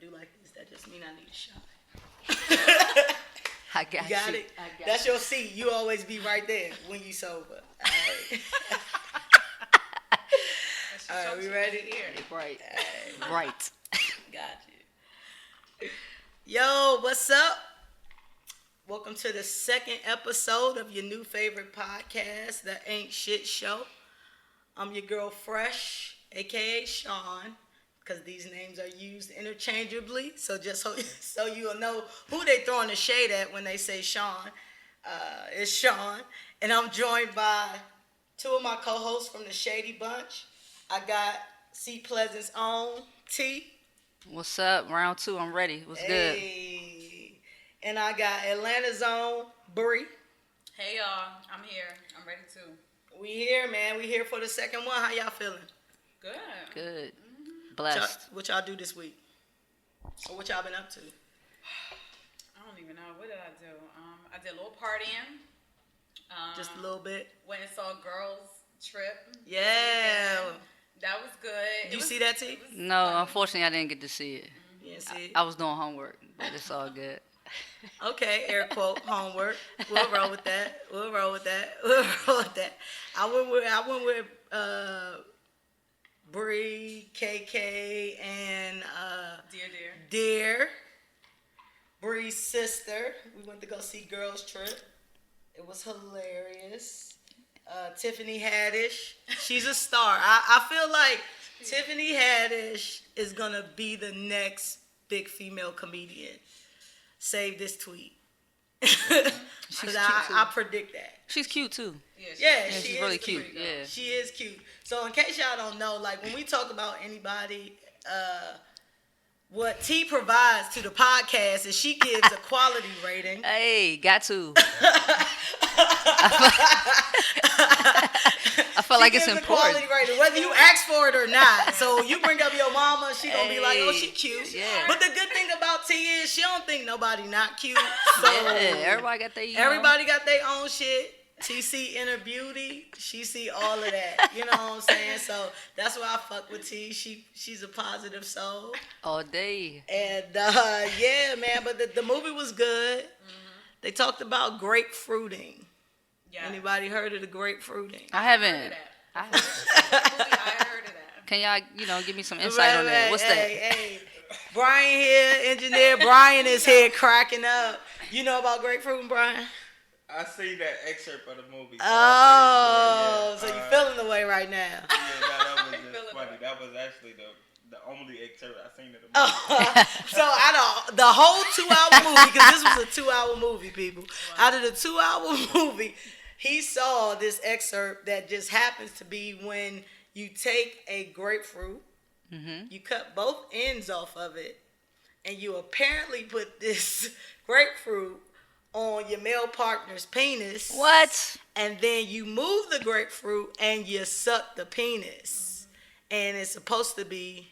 do like this, that just mean I need a shot. I got you. Got it? That's your seat. You always be right there when you sober. All right. All right, we ready? Right. Right. Got you. Yo, what's up? Welcome to the second episode of your new favorite podcast, The Ain't Shit Show. I'm your girl Fresh, a.k.a. Sean, because these names are used interchangeably. So just so you'll know who they throwing the shade at when they say Sean. It's Sean. And I'm joined by two of my co-hosts from the Shady Bunch. I got C Pleasant's own T. What's up? Round 2. I'm ready. What's good? And I got Atlanta's own Bree. Hey y'all, I'm here. I'm ready too. We here, man. We here for the second one. How y'all feeling? Good. Good. Blessed. What y'all do this week? Or what y'all been up to? I don't even know. What did I do? I did a little partying. Just a little bit. Went and saw Girls Trip. Yeah. That was good. Did you see that, T? No, unfortunately, I didn't get to see it. You didn't see it? I was doing homework, but it's all good. Okay, air quote, homework. We'll roll with that. I went with Bree, KK, and Dear. Bree's sister. We went to go see Girls Trip. It was hilarious. Tiffany Haddish. She's a star. I feel like Tiffany Haddish is going to be the next big female comedian. Save this tweet. Because I predict that. She's cute, too. Yeah, she's really cute. Yeah. She is cute. So in case y'all don't know, like when we talk about anybody, what T provides to the podcast is she gives a quality rating. Hey, got to. I feel like it's important. Quality rating, whether you ask for it or not. So you bring up your mama, she gonna be like, "Oh, she cute." Yeah. But the good thing about T is she don't think nobody not cute. So yeah, everybody got their. Everybody got their own shit. She see inner beauty. She see all of that. You know what I'm saying? So that's why I fuck with T. She's a positive soul. All day. And yeah, man. But the movie was good. Mm-hmm. They talked about grapefruiting. Yeah. Anybody heard of the grapefruiting? I haven't. I heard of that. Can y'all, give me some insight on that? What's that? Hey, Bryan here, engineer. Bryan is here cracking up. You know about grapefruiting, Bryan? I see that excerpt of the movie. So you're feeling the way right now. Yeah, that was just funny. That was actually the only excerpt I seen of the movie. So out of the whole 2-hour movie, because this was a 2-hour movie, people. Wow. Out of the 2-hour movie, he saw this excerpt that just happens to be when you take a grapefruit, you cut both ends off of it, and you apparently put this grapefruit on your male partner's penis. What? And then you move the grapefruit and you suck the penis. And it's supposed to be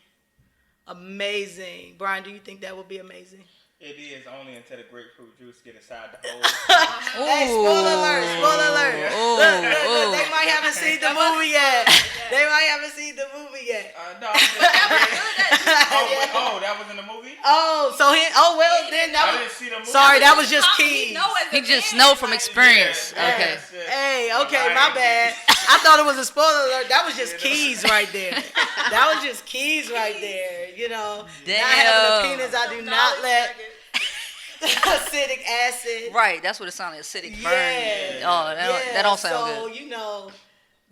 amazing. Bryan, do you think that would be amazing? It is only until the grapefruit juice get inside the hole. Hey, spoiler alert. Look, they might haven't seen the movie yet. No. That was in the movie? Then that I didn't see the movie. Sorry, that was just keys. He just know from experience. Yeah, okay. Hey, okay, my bad. I thought it was a spoiler alert. That was just keys right there. You know, damn. Not having a penis, I do not let acidic acid. Right, that's what it sounded like. Acidic burn. Yeah. Oh, that don't sound good. So, you know,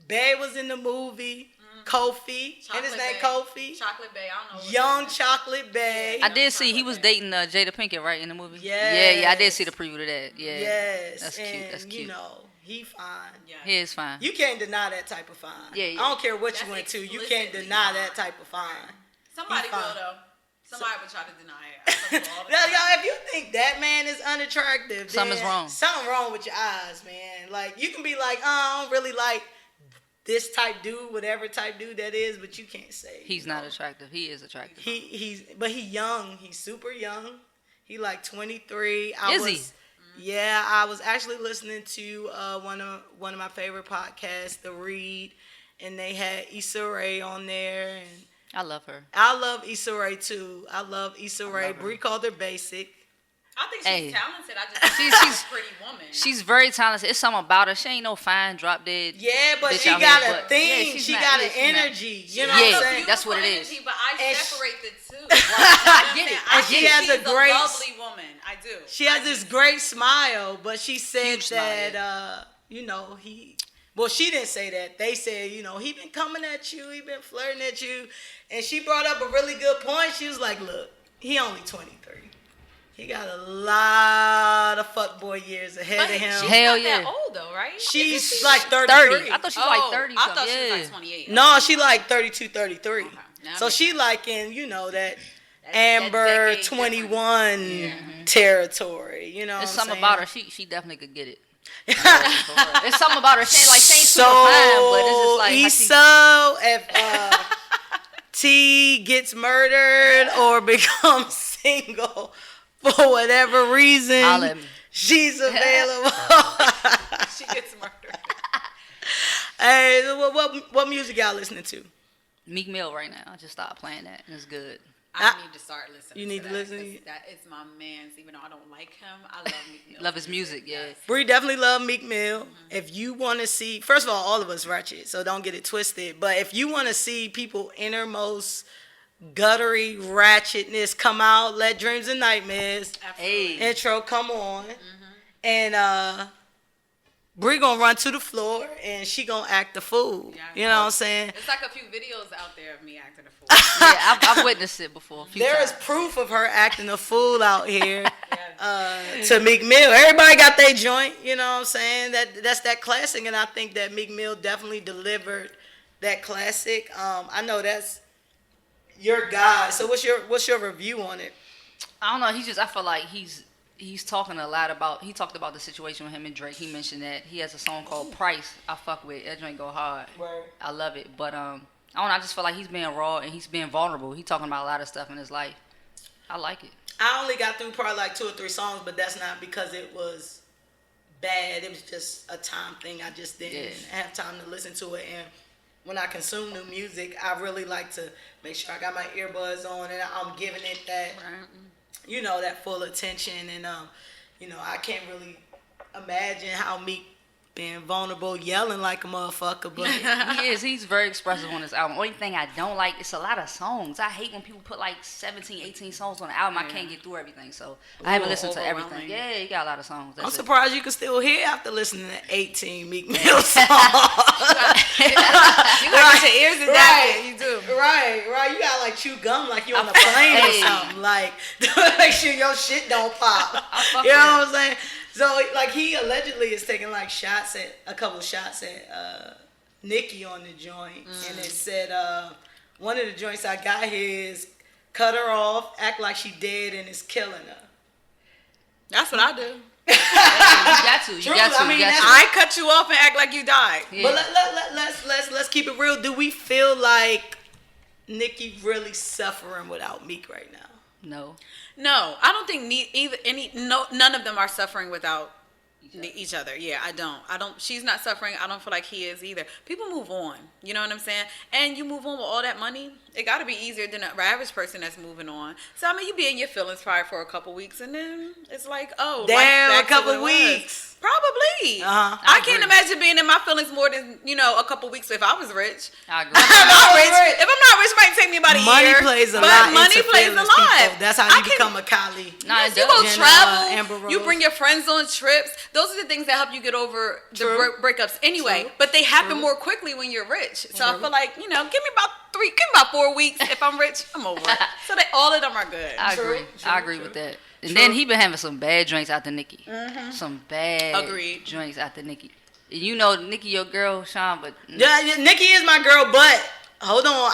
Bay was in the movie. Kofi. And his name Kofi. Chocolate Bay. I don't know. Young Chocolate Bay. I did see he was dating Jada Pinkett, right, in the movie? Yes. Yeah, I did see the preview to that. Yeah. Yes. That's cute. You know, he fine. Yeah. He is fine. You can't deny that type of fine. Yeah. I don't care what you went to. You can't deny that type of fine. Somebody will, though. Somebody would try to deny it. Y'all, if you think that man is unattractive, something's wrong. Something wrong with your eyes, man. Like, you can be like, I don't really like this type dude, whatever type dude that is, but you can't say. He's not attractive. He is attractive. But he young. He's super young. He like 23. Is he? Yeah, I was actually listening to one of my favorite podcasts, The Read, and they had Issa Rae on there, and I love her. I love Issa Rae too. I love Issa Rae. Bree called her basic. I think she's talented. I just she's a pretty woman. She's very talented. It's something about her. She ain't no fine drop dead. Yeah, but bitch she out got here, a but thing. yeah, she not, got yeah, an energy. She You know has what I'm a saying? That's what it beautiful is. energy, But I And separate the two. I get it. I And she think has a she's great- lovely woman. I do. She has this great smile, but she said Huge smile, that well, she didn't say that. They said, he been coming at you, he been flirting at you. And she brought up a really good point. She was like, look, he only 23. He got a lot of fuckboy years ahead of him. She's Hell not yeah. that old though, right? She's like 33. 30. I thought she was like 30. I thought something. she was Yeah. like 28. No, she like 32, 33. Okay. Now So makes she sense. like in, that Amber decade 21 territory. You know There's what I'm something saying? about her. She definitely could get it. There's something about her. She ain't So, super fine, but it's just like how she- Issa, if T gets murdered or becomes single for whatever reason, Holla at me. she's available. She gets murdered. Hey, what music y'all listening to? Meek Mill right now. I just stopped playing that. And it's good. I need to start listening. You need to that, listen? 'cause That is my man's. Even though I don't like him, I love Meek Mill. Love his music, yeah. Bree definitely love Meek Mill. If you want to see, first of all of us ratchet, so don't get it twisted. But if you want to see people innermost guttery ratchetness come out, let dreams and nightmares Absolutely. Hey. intro come on, and Bree gonna run to the floor and she gonna act the fool. Yeah, You know what I'm saying? It's like a few videos out there of me acting a fool. Yeah, I've witnessed it before a few There times. is proof of her acting a fool out here. To Meek Mill, everybody got their joint. You know what I'm saying? That's that classic, and I think that Meek Mill definitely delivered that classic. I know that's your guy. So what's your review on it? I don't know. I feel like he's talking a lot about. He talked about the situation with him and Drake. He mentioned that he has a song called Price. I fuck with that joint go hard. Word. I love it, but I don't know. I just feel like he's being raw and he's being vulnerable. He's talking about a lot of stuff in his life. I like it. I only got through probably like 2 or 3 songs, but that's not because it was bad. It was just a time thing. I just didn't have time to listen to it. And when I consume new music, I really like to make sure I got my earbuds on and I'm giving it that, that full attention. And, I can't really imagine how Meek being vulnerable, yelling like a motherfucker, but He's very expressive on this album. Only thing I don't like, it's a lot of songs. I hate when people put like 17, 18 songs on the album. I can't get through everything, so I haven't listened to everything. overwhelming. Yeah, he got a lot of songs. I'm That's it. surprised you can still hear after listening to 18 Meek Mill songs. You got your ears in that. You do. Right. You gotta like chew gum like you on a plane or something. Like make sure your shit don't pop. You know what I'm saying? So like he allegedly is taking like a couple shots at Nicki on the joint, and it said one of the joints I got here is cut her off, act like she dead, and it's killing her. That's what I do. You got to. I mean, I cut you off and act like you died. Yeah. But let's keep it real. Do we feel like Nicki really suffering without Meek right now? No. No, I don't think none of them are suffering without each other. Yeah, I don't. She's not suffering. I don't feel like he is either. People move on. You know what I'm saying? And you move on with all that money. It got to be easier than an average person that's moving on. So I mean, you be in your feelings probably for a couple weeks, and then it's like, oh, damn, life a back to what couple it was. weeks. Probably. I I can't imagine being in my feelings more than a couple weeks if I was rich. I agree. If I'm not rich, it might take me about a Money year. plays a but lot. money into plays a feelings, lot. people. That's how you become a Kylie. Nah, it You go does. Amber travel. You Rose. bring your friends on trips. Those are the things that help you get over True. the breakups anyway. True. But they happen more quickly when you're rich. So I feel like give me about 4 weeks. If I'm rich, I'm over it. So all of them are good. I True, agree. true, I agree true. with that. And then he been having some bad drinks after Nicki. Some bad Agreed. drinks after Nicki. And you know Nicki your girl, Sean, but Yeah, Nicki is my girl, but hold on,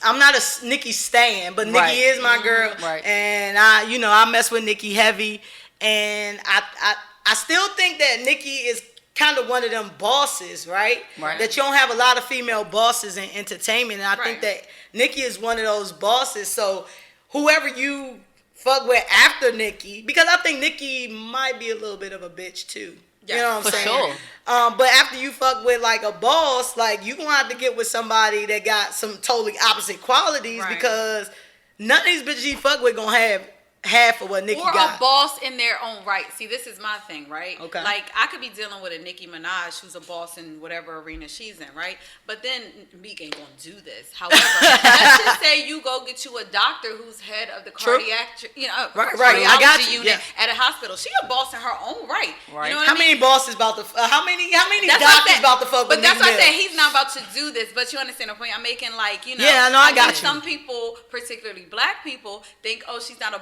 I'm not a Nicki stan, but Nicki Right. is my girl, Right. and I mess with Nicki heavy, and I still think that Nicki is kind of one of them bosses, right? Right. That you don't have a lot of female bosses in entertainment, and I think Right. that Nicki is one of those bosses. So whoever you fuck with after Nicki, because I think Nicki might be a little bit of a bitch too. You know what I'm saying? Sure. But after you fuck with like a boss, like you gonna have to get with somebody that got some totally opposite qualities because none of these bitches you fuck with gonna have half of what Nicki got. Or a boss in their own right. See, this is my thing, right? Okay. Like, I could be dealing with a Nicki Minaj who's a boss in whatever arena she's in, right? But then Meek ain't gonna do this. However, let's just say you go get you a doctor who's head of the cardiac, cardiology I got you. unit at a hospital. She a boss in her own right. Right. You know what How I mean? many bosses about to? How many That's doctors about to fuck with? But that's Meek why I said Mill? he's not about to do this. But you understand the point I'm making? Like, you know. Yeah, I know, I got mean, you. Some people, particularly black people, think, oh, she's not a,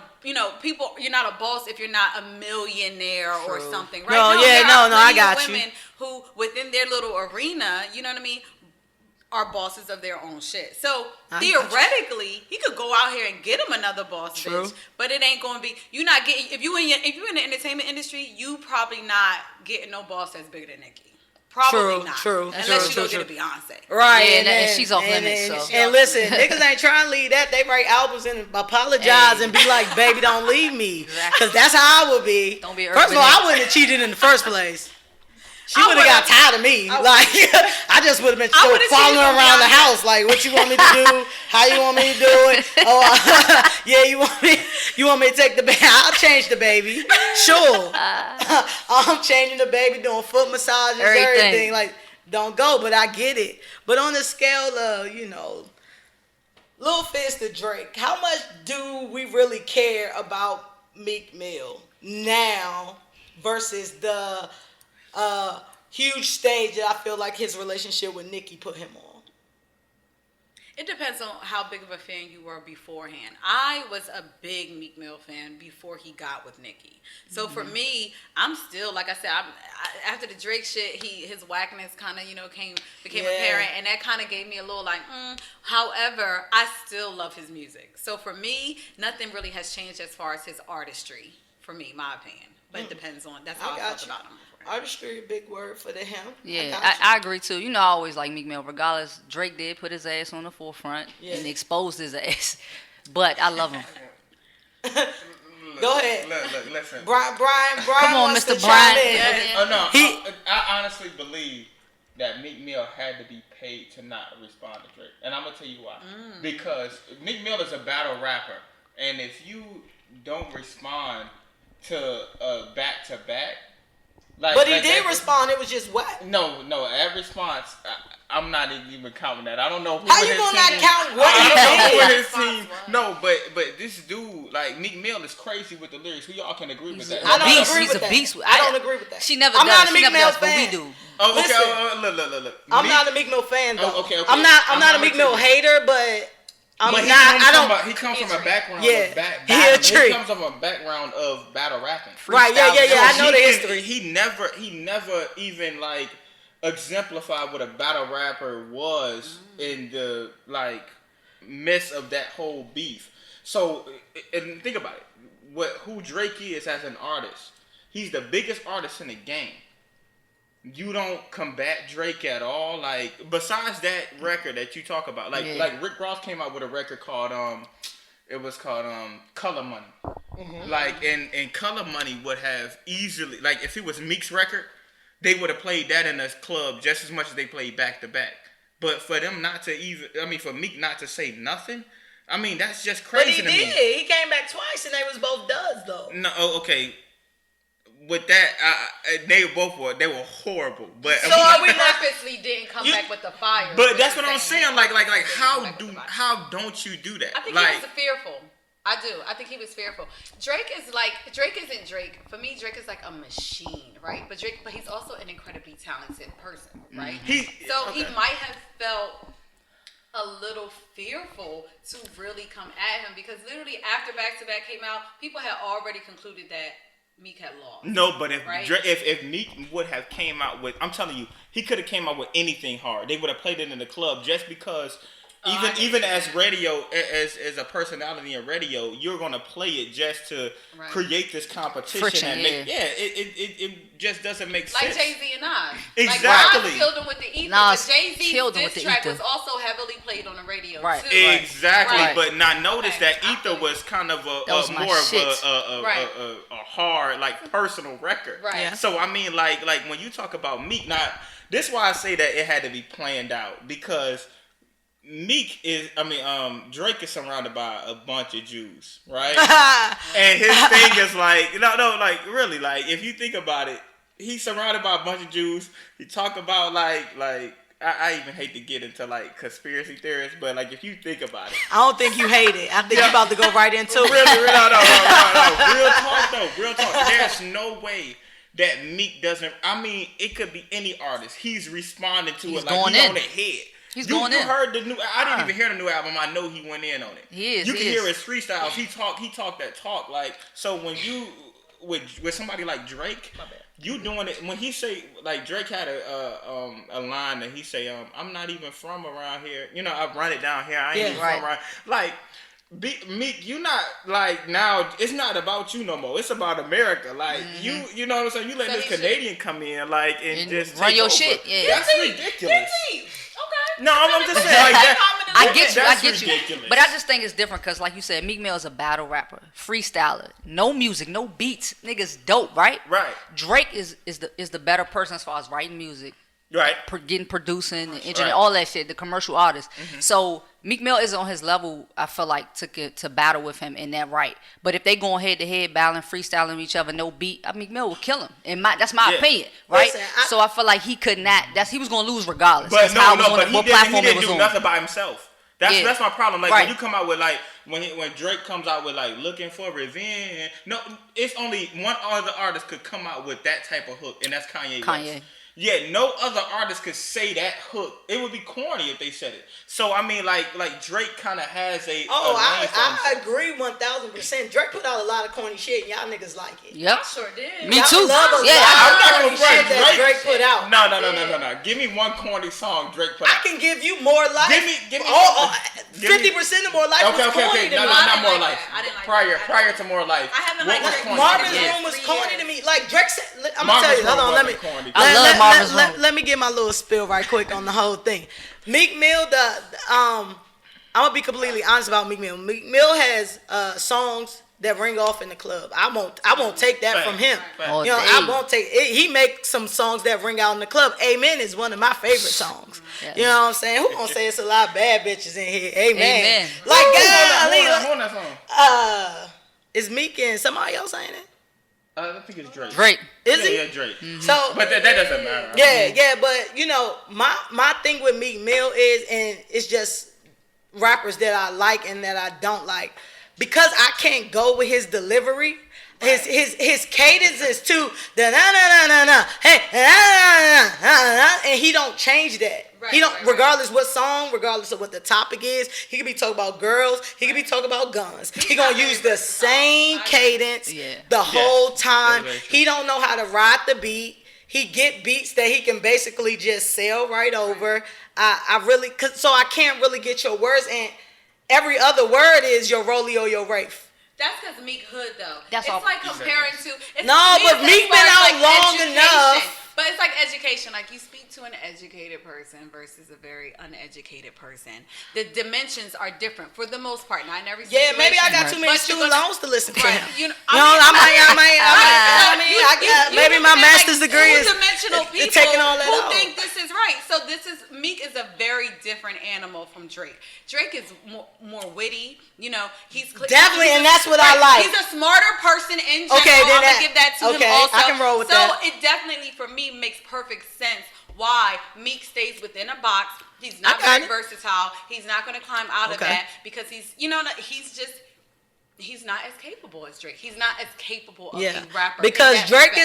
people, you're not a boss if you're not a millionaire or something, right? No, there are I plenty got of you. women who, within their little arena, you know what I mean, are bosses of their own shit. So theoretically, he could go out here and get him another boss bitch, but it ain't going to be. You're not getting if you're in the entertainment industry, you probably not getting no boss that's bigger than Nicki. Probably not. Unless you go get a Beyonce. Right. Yeah, and she's off limits. So. And listen, niggas ain't trying to leave that. They write albums and apologize and be like, baby, don't leave me. Because that's how I would be. Don't be First of all, I wouldn't have cheated in the first place. She would have got tired of me. Like, I just would have been following her around the house. Like, what you want me to do? How you want me to do it? Oh, yeah, you want me to take the baby? I'll change the baby. Sure. I'm changing the baby, doing foot massages, everything. Like, don't go, but I get it. But on the scale of, Lil Fizz to Drake, how much do we really care about Meek Mill now versus the huge stage that I feel like his relationship with Nicki put him on? It depends on how big of a fan you were beforehand. I was a big Meek Mill fan before he got with Nicki. So for me, I'm still, like I said, after the Drake shit, his whackness kind of, became apparent, and that kind of gave me a little like, However, I still love his music. So for me, nothing really has changed as far as his artistry, for me, my opinion. But it depends on, that's how I felt about him. Artistry, a big word for him. Yeah, I agree too. I always like Meek Mill. Regardless, Drake did put his ass on the forefront and exposed his ass. But I love him. Go ahead. Look, listen. Bryan Come on, wants Mr. to Bryan. chime in. I honestly believe that Meek Mill had to be paid to not respond to Drake. And I'm going to tell you why. Because Meek Mill is a battle rapper. And if you don't respond to back-to-back, but he did respond. It was just whack. No. That response, I'm not even counting that. I don't know who. How you gonna not count what he did? did? His team. No, but this dude, like Meek Mill, is crazy with the lyrics. We all can agree with that. I don't agree He's with a that. beast. I don't agree with that. She never I'm does. not a Meek Mill but fan. we do. Oh, okay. Listen, Look. I'm not a Meek Mill fan though. Okay. I'm not a Meek Mill hater, but he comes from a background of he comes from a background of battle rapping. Right, yeah. I know the history. He never even like exemplified what a battle rapper was in the midst of that whole beef. So, and think about it. Who Drake is as an artist. He's the biggest artist in the game. You don't combat Drake at all. Like, besides that record that you talk about, like Rick Ross came out with a record called Color Money. Mm-hmm. Like, and Color Money would have easily, like, if it was Meek's record, they would have played that in a club just as much as they played back to back. But for them not to for Meek not to say nothing, that's just crazy to me. But he did. He came back twice and they was both duds though. No, okay. With that, they were horrible. But so are we purposely didn't come back with the fire? But that's what I'm saying. Like, how don't you do that? I think he was fearful. I do. I think he was fearful. Drake isn't Drake. For me, Drake is like a machine, right? But he's also an incredibly talented person, right? He might have felt a little fearful to really come at him because literally after Back to Back came out, people had already concluded that Meek had lost. No, but if Meek would have came out with, I'm telling you, he could have came out with anything hard. They would have played it in the club just because Even as radio, as a personality in radio, you're gonna play it just to create this competition Friction, and make it just doesn't make like sense. Jay Z and Nas. Exactly. Like Nas killed him with the ether, Nas but Jay Z's killed him with diss the track ether. was also heavily played on the radio Right. too. Exactly, Right. but now notice Okay. that ether was kind of That was my more shit. of a hard like personal record. Right. Yeah. So I mean, like when you talk about Meek, now this is why I say that it had to be planned out because Meek is, Drake is surrounded by a bunch of Jews, right? And his thing is like, like really, like if you think about it, he's surrounded by a bunch of Jews. He talk about like I even hate to get into like conspiracy theorists, but like if you think about it, I don't think you hate it. I think you're about to go right into it. really, no. Real talk. There's no way that Meek doesn't. I mean, it could be any artist. He's responding to it like he's on the head. He's you going in. heard the new? I didn't even hear the new album. I know he went in on it. He is. You he can is. hear his freestyles. He talked that talk. Like so when you with somebody like Drake, you doing it when he say like Drake had a line that he say I'm not even from around here. You know I run it down here. I ain't even from around like. Meek, you not like now. It's not about you no more. It's about America. Like you know what I'm saying. You let this Canadian come in like and just run take your over. shit. Yeah, That's ridiculous. Okay. No, I'm just saying. Like that, I get you. I that's get you. ridiculous. But I just think it's different because, like you said, Meek Mill is a battle rapper, freestyler, no music, no beats. Niggas dope, right? Right. Drake is the better person as far as writing music. Right. Getting producing, the engineering, all that shit, the commercial artist. So Meek Mill isn't on his level, I feel like, to battle with him in that right. But if they going head to head, battling, freestyling with each other, no beat, Meek Mill will kill him. And that's my opinion, right? Listen, so I feel like he could not. He was gonna lose regardless. But That's he didn't do nothing by himself. That's my problem. Like when you come out with like when Drake comes out with like looking for revenge. No, it's only one other artist could come out with that type of hook, and that's Kanye West. Yeah, no other artist could say that hook. It would be corny if they said it. So I mean, like Drake kind of has a. I agree 1000%. Drake put out a lot of corny shit. Y'all niggas like it. Yep. I sure did. Me Y'all too. love a Yeah, lot I'm of not corny gonna front. shit that Drake put out. No. Give me one corny song Drake put out. I can give you More Life. Give me 50% of More Life was corny to me. Not More Life. I didn't like Prior to More Life. I haven't What liked was Drake. corny? Marvin's Yeah. Room was 3 corny years. to me. Like Drake said, I'm gonna tell you. Hold on, let me. I love Marvin's Room. Let me get my little spill right quick on the whole thing. Meek Mill, I'm gonna be completely honest about Meek Mill. Meek Mill has songs that ring off in the club. I won't take that from him. Oh, You know, I won't take it. He makes some songs that ring out in the club. Amen is one of my favorite songs. Yes. You know what I'm saying? Who gonna say it's a lot of bad bitches in here? Amen. Amen. Like Who God, on that song? is Meek and somebody else saying it? I think it's Drake. Drake. Is he? Yeah, Drake. So, But that doesn't matter. yeah, but you know, my thing with Meek Mill is, and it's just rappers that I like and that I don't like, because I can't go with his delivery. His cadence is too da na na na na hey and he don't change that. He don't, regardless what song, regardless of what the topic is. He could be talking about girls. He could be talking about guns. He gonna use the same cadence the whole time. He don't know how to ride the beat. He get beats that he can basically just sail right over. I really, so I can't really get your words, and every other word is your Rolly or your Rafe. That's because Meek hood though. That's it's all. like comparing to. It's, No, but Meek been out long enough. But it's like education. Like you speak to an educated person versus a very uneducated person. The dimensions are different for the most part. Not in every situation. Yeah, maybe I got too many But student loans to listen to him. You know, Maybe my master's degree is two-dimensional people taking all that who out. think this is right. So Meek is a very different animal from Drake. Drake is more witty. You know, he's definitely, and that's what I like. He's a smarter person in general. Okay, then I'm gonna give that to him also. I can roll with that. So it definitely, for me, makes perfect sense why Meek stays within a box. He's not very versatile. He's not going to climb out of that because he's not as capable as Drake. He's not as capable of a rapper. Because Drake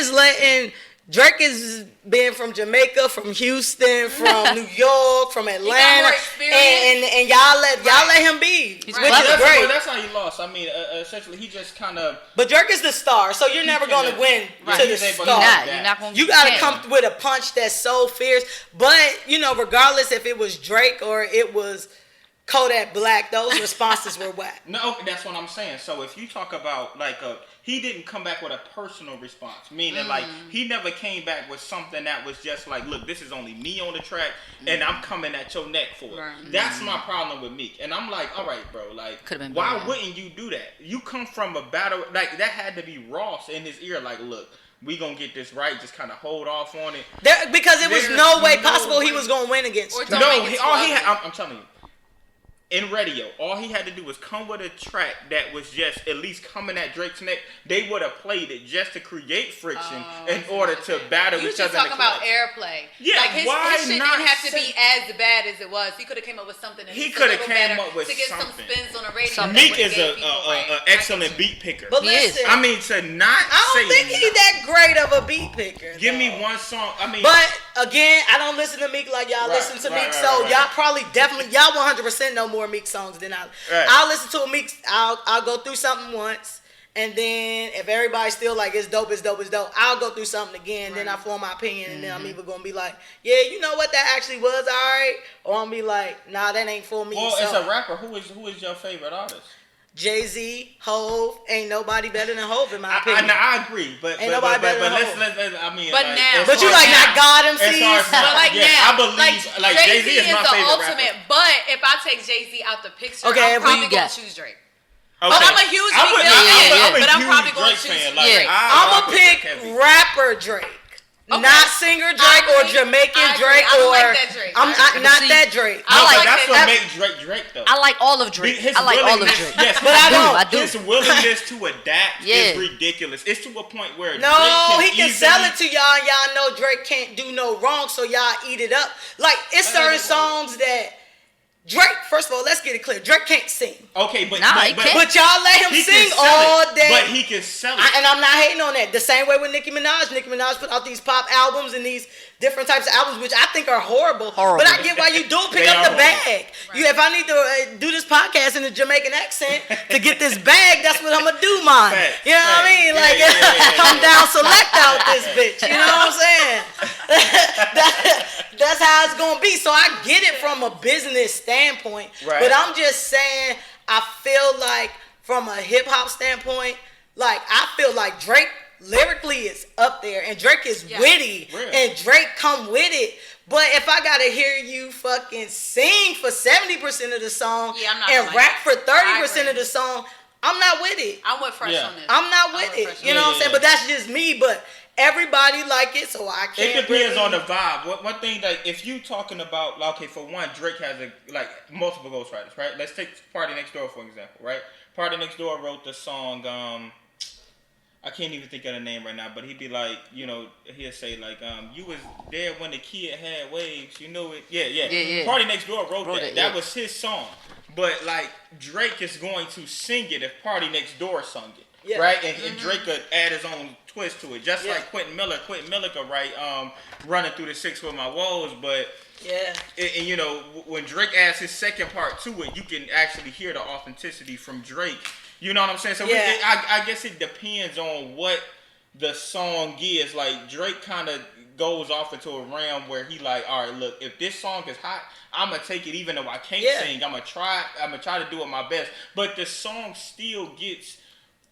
is being from Jamaica, from Houston, from New York, from Atlanta, and y'all let him be, which is great. That's how he lost. I mean, essentially, he just kind of. But Drake is the star, so you're never going to win to the star. You got to come with a punch that's so fierce. But you know, regardless if it was Drake or it was Kodak Black, those responses were whack. No, that's what I'm saying. So if you talk about like he didn't come back with a personal response, meaning like he never came back with something that was just like, look, this is only me on the track, and I'm coming at your neck for it. Right. That's my problem with Meek, and I'm like, all right, bro, like, why wouldn't you do that? You come from a battle like that had to be Ross in his ear, like, look. We gonna get this right. Just kind of hold off on it. Because it was no way possible he was gonna win against. I'm telling you. In radio, all he had to do was come with a track that was just at least coming at Drake's neck. They would have played it just to create friction in order to battle each other. You just talking about airplay. Yeah, like his shit not didn't have to be as bad as it was. He could have came up with something. He could have came up with to get something. some spins on the radio. Meek is an excellent beat picker. But listen, I mean, to not I don't think he's that great of a beat picker. Give me one song. I mean, but again, I don't listen to Meek like y'all listen to Meek, so y'all probably definitely y'all 100% know more Meek songs than I. I'll listen to a Meek. I'll go through something once, and then if everybody's still like it's dope, I'll go through something again. Then I form my opinion, and then I'm either gonna be like, yeah, you know what, that actually was alright, or I'm gonna be like, nah, that ain't for me. Well, as a rapper, who is your favorite artist? Jay-Z, Hove, ain't nobody better than Hove in my opinion. I agree, but ain't nobody better than Hove. I mean, but like, now, but you like not God MCs. But like now, I believe like Jay-Z is my favorite ultimate. rapper. But if I take Jay-Z out the picture, okay, I'm probably gonna choose Drake. Okay. But I'm a huge Meek Mill fan, but I'm probably gonna choose Drake. I'm gonna pick rapper Drake. Okay. Not singer Drake or Jamaican Drake or like that Drake. I'm not that Drake. That's what make Drake though. I like all of Drake. I like all of Drake. Yes, but I do. His willingness to adapt is ridiculous. It's to a point where he can sell it to y'all, and y'all know Drake can't do no wrong, so y'all eat it up. Like it's certain songs that Drake, first of all, let's get it clear. Drake can't sing. Okay, but y'all let him sing all day. But he can sell it. And I'm not hating on that. The same way with Nicki Minaj. Nicki Minaj put out these pop albums and these different types of albums, which I think are horrible. But I get why you do pick up the bag. Right. If I need to do this podcast in a Jamaican accent to get this bag, that's what I'm gonna do, mine. You know what I mean? Like come down, select out this bitch. You know what I'm saying? That's how it's gonna be. So I get it from a business standpoint, but I'm just saying I feel like from a hip hop standpoint, like I feel like Drake lyrically is up there, and Drake is witty, and Drake come with it. But if I gotta hear you fucking sing for 70% of the song and rap for 30% of the song, I'm not with it. I'm with Fresh on this. I'm not with it. You know what I'm saying? But that's just me. But everybody like it, so I can't. It depends on the vibe. One thing, like if you talking about, okay, for one, Drake has multiple ghostwriters, right? Let's take Party Next Door for example, right? Party Next Door wrote the song. I can't even think of the name right now, but he'd be like, he'll say like, you was there when the kid had waves, you know it. Yeah. Party Next Door wrote that. That was his song. But like Drake is going to sing it if Party Next Door sung it, right? And Drake could add his own twist to it, just like Quentin Miller. Quentin Miller could write "Running Through the Six with My Woes," but when Drake adds his second part to it, you can actually hear the authenticity from Drake. You know what I'm saying? So I guess it depends on what the song is. Like Drake kind of goes off into a realm where he like, all right, look, if this song is hot, I'm gonna take it even though I can't sing. I'm gonna try to do it my best. But the song still gets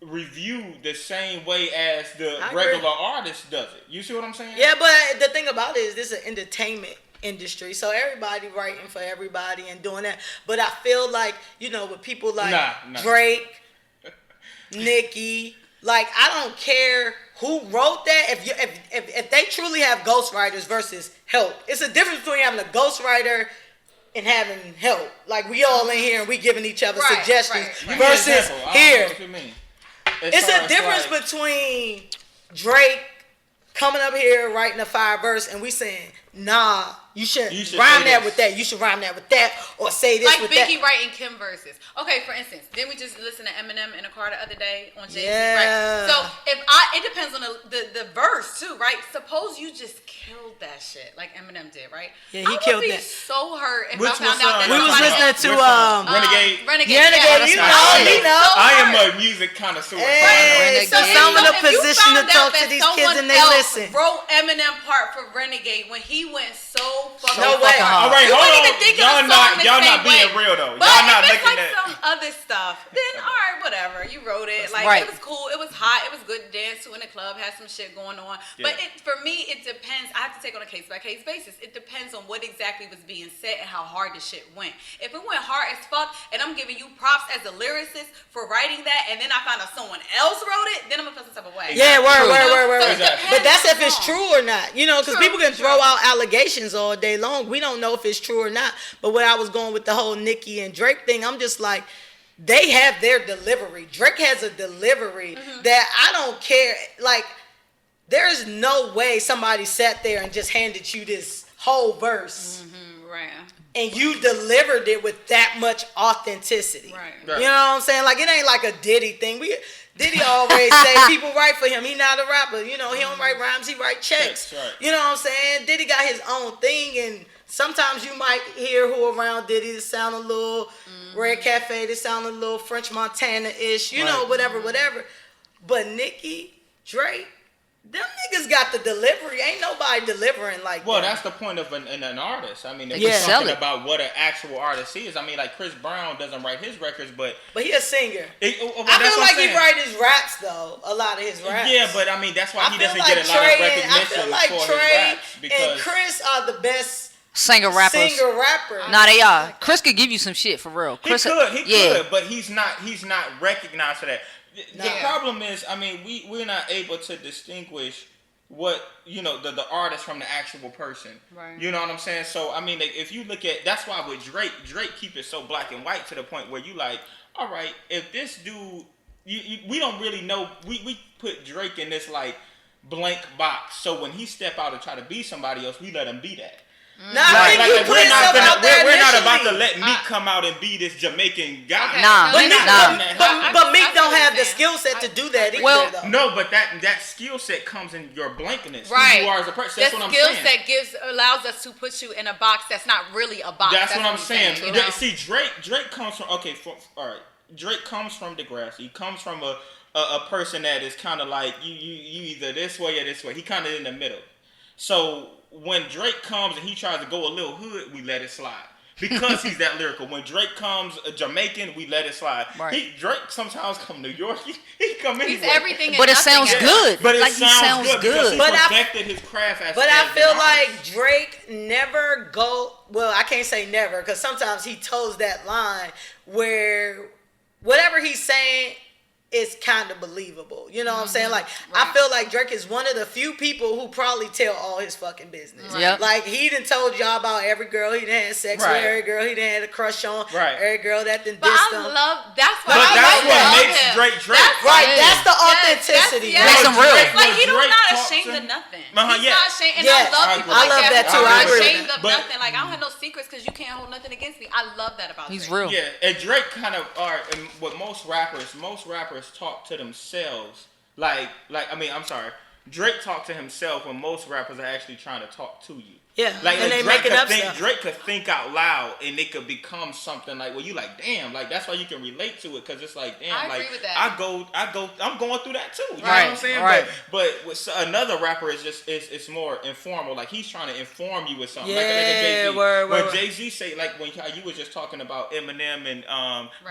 reviewed the same way as the regular artist does it. You see what I'm saying? Yeah, but the thing about it is this is an entertainment industry, so everybody writing for everybody and doing that. But I feel like, with people like Drake, Nicki, like I don't care who wrote that. If they truly have ghostwriters versus help, it's a difference between having a ghostwriter and having help. Like we all in here and we giving each other suggestions versus here. It's a difference between Drake coming up here writing a fire verse and we saying, nah, you should rhyme that with that. You should rhyme that with that, or say this with that. Like Biggie writing Kim verses. Okay, for instance, didn't we just listen to Eminem in a car the other day on Jay-Z? Yeah. Right? So it depends on the verse too, right? Suppose you just killed that shit like Eminem did, right? Yeah, he killed that. I would be so hurt if I found out that we was listening to Renegade. Renegade, you know. I am a music connoisseur. Hey, so some of the position to talk to these kids and they listen. Wrote Eminem part for Renegade when he went so fucking No way. hard. All right, You hold wouldn't on. even think of a song the Y'all same not being way. real though. But Y'all not if it's looking like at. some other stuff, then all right, whatever. You wrote it. Like Right. it was cool. It was hot. It was good to dance to in the club. Had some shit going on. Yeah. But for me, it depends. I have to take on a case by case basis. It depends on what exactly was being said and how hard the shit went. If it went hard as fuck, and I'm giving you props as a lyricist for writing that, and then I found out someone else wrote it, then I'm gonna feel some type of way. Yeah, word. So it Exactly. depends But that's on if the it's song. true or not, because True, people can true. throw out allegations all day long. We don't know if it's true or not. But when I was going with the whole Nicki and Drake thing, I'm just like, they have their delivery. Drake has a delivery that I don't care. Like, there's no way somebody sat there and just handed you this whole verse Right. and you delivered it with that much authenticity. Right. You know what I'm saying? Like, it ain't like a Diddy thing. Diddy always say people write for him. He not a rapper. He don't write rhymes. He write checks. Right. You know what I'm saying? Diddy got his own thing, and sometimes you might hear who around Diddy that sound a little Red Cafe, that sound a little French Montana-ish, you know, whatever. But Nicki, Drake, them niggas got the delivery. Ain't nobody delivering like Well, that. that's the point of an artist. I mean, if Yeah. you're Sell talking it. about what an actual artist is, I mean, like Chris Brown doesn't write his records, but But he a singer. I I feel like he write his raps, though. A lot of his raps. Yeah, but I mean, that's why I he feel doesn't like get a lot of Trey recognition I feel like for his Trey raps because and Chris are the best Singer rappers. singer-rappers. Nah, they are. Chris could give you some shit for real. he Chris, could, but he's not recognized for that. The Nah. problem is, I mean, we're not able to distinguish what the artist from the actual person. Right. You know what I'm saying? So I mean, like, if you look at, that's why with Drake keep it so black and white to the point where you like, all right, if this dude, we don't really know. We put Drake in this like blank box. So when he step out and try to be somebody else, we let him be that. Nah, I think you put yourself out there we're not about to initially. let Meek come out and be this Jamaican guy. Okay. Nah, But, We're Meek, not nah. doing that. but Meek I see don't what have you're the saying. skill set to do that either, Well, though. No, but that skill set comes in your blankness. Right. Who you are as a person. That's the what I'm skill saying. set allows us to put you in a box that's not really a box. That's what I'm saying. you know? See, Drake comes from all right. Drake comes from Degrassi. He comes from a person that is kind of like you either this way or this way. He kind of in the middle. So when Drake comes and he tries to go a little hood, we let it slide. Because he's that lyrical. When Drake comes Jamaican, we let it slide. Right. Drake sometimes come New York. He come anywhere. He's everything and But it nothing sounds else. good. But it Like, he sounds because good. he But I- perfected his craft as But I an feel artist. like Drake never well, I can't say never, because sometimes he toes that line where whatever he's saying is kind of believable. You know what I'm saying? Like, I feel like Drake is one of the few people who probably tell all his fucking business. Yep. Like, he done told y'all about every girl he done had sex Right. with, every girl he done had a crush on, Right. every girl that done But dissed I him. love that's why But I that's love what makes him. Drake Drake. That's Right, Yeah. that's the Yes, authenticity. yes. Makes him real. It's like he Drake not talks ashamed to- of nothing. Uh-huh, He's yeah. not ashamed, and Yes. I love I people agree. like I love that that. too. Who I are agree with ashamed that. of But- nothing. Like I don't have no secrets because you can't hold nothing against me. I love that about He's Drake. real. Yeah, and Drake kind of are, and what most rappers talk to themselves. Like I mean, I'm sorry. Drake talked to himself when most rappers are actually trying to talk to you. Yeah, Like and they Drake making could up think, stuff. Drake could think out loud, and it could become something like, well, you like, damn, like that's why you can relate to it, because it's like, damn, I like agree with that. I'm going through that too. You know Right, what I'm saying? right. But with another rapper is just it's more informal. Like he's trying to inform you with something. Like a Yeah, Jay-Z. word. When Jay-Z say, like when you was just talking about Eminem and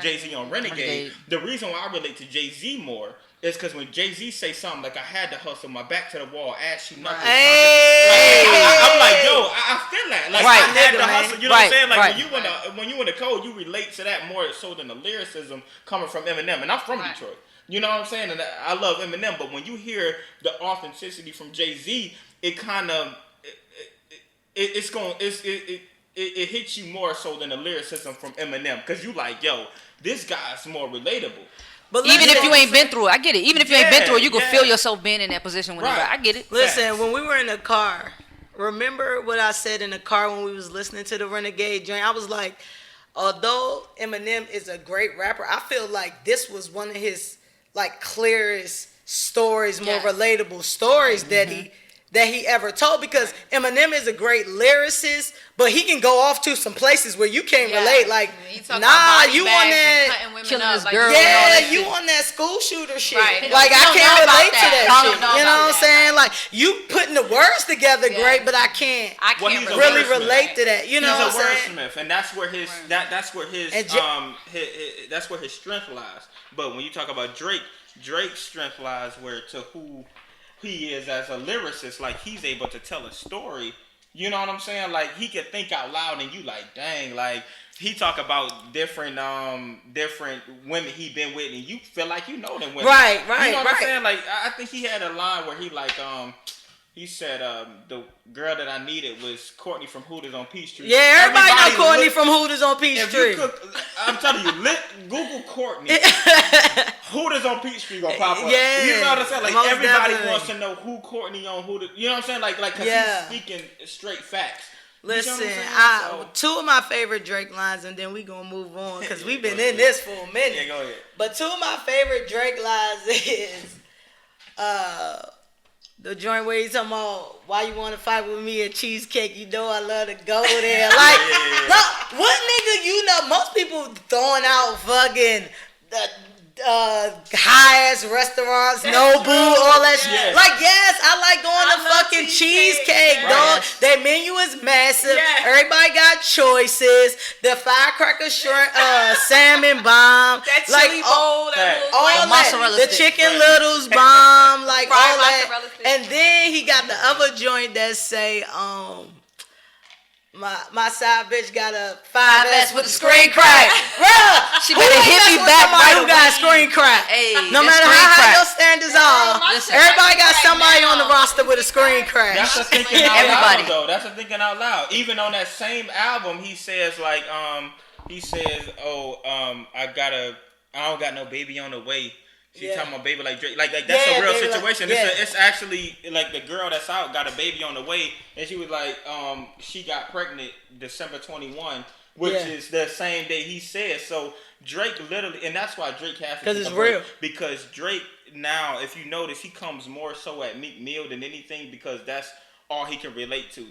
Jay-Z on Renegade, Renegade. the reason why I relate to Jay-Z more is because when Jay-Z say something like, I had to hustle, my back to the wall, ass you nothing. Hey! I'm like, yo, I feel that. Like, Right. I had to Nigga, hustle. man. You know what I'm Right, saying? Like, right. when you in the code, you relate to that more so than the lyricism coming from Eminem. And I'm from Right. Detroit. You know what I'm saying? And I love Eminem. But when you hear the authenticity from Jay-Z, it kind of, it hits you more so than the lyricism from Eminem. Because you like, yo, this guy's more relatable. But Even listen, if you ain't been through it, I get it. Even if you ain't been through it, you can Yeah. feel yourself being in that position when Right. I get it. Listen, when we were in the car, remember what I said in the car when we was listening to the Renegade joint? I was like, although Eminem is a great rapper, I feel like this was one of his like clearest stories, more Yes. relatable stories that he that he ever told, because Eminem is a great lyricist, but he can go off to some places where you can't relate. Like, nah, you on that killing this like, girl. yeah, you on that school shooter shit. Right. Like, I can't relate to that I shit. don't know You know about what I'm saying? Like, you putting the words together great, but I can't Well, he's a really wordsmith. relate to that. You know He's what a I'm saying? wordsmith, and that's where his that's where his strength lies. But when you talk about Drake, Drake's strength lies where to who he is as a lyricist. Like, he's able to tell a story. You know what I'm saying? Like, he can think out loud, and you like, dang, like, he talk about different women he been with, and you feel like you know them women. Right, You know what I'm saying? Like, I think he had a line where he like he said the girl that I needed was Courtney from Hooters on Peachtree. Yeah, everybody know Courtney from Hooters on If Peachtree. you could, I'm telling you, Google Courtney. Hooters on Peachtree gonna pop up. Yeah, You know what I'm saying? Like, most everybody definitely. wants to know who Courtney on Hooters. You know what I'm saying? Like, cause Yeah. he's speaking straight facts. Listen, You know what I'm saying? two of my favorite Drake lines, and then we gonna move on because we've been in this for a minute. Yeah, go ahead. But two of my favorite Drake lines is the joint where he's talking about why you want to fight with me at Cheesecake. You know I love to go there. Like, look, what nigga you know? Most people throwing out fucking high ass restaurants, Nobu, all that shit. Yes. Like, yes, I like going I to love fucking cheesecake. cheesecake, dog. Right. Their menu is massive. Yes. Everybody got choices. The firecracker shrimp, salmon bomb, That like chili bowl, that little all mozzarella that. The stick. chicken littles bomb, like Fried all that. mozzarella stick. And then he got the other joint that say, my side bitch got a 5S with a screen crack. Bruh, She who better ain't hit me messing with back somebody right who got a away. screen crack. Hey, No that matter screen how high crack. your standards are, Listen. everybody got Right somebody on the now. roster with a screen crack. That's a thinking out Everybody. loud, though. That's a thinking out loud. Even on that same album, he says like, I don't got no baby on the way. She talking about baby like Drake, like that's Yeah, a real baby, like- situation. yeah. It's actually like the girl that's out got a baby on the way, and she was like, she got pregnant December 21, which Yeah. is the same day he said. So Drake literally, and that's why Drake has to 'Cause take it's a break, real. because Drake now, if you notice, he comes more so at Meek Mill than anything, because that's all he can relate to.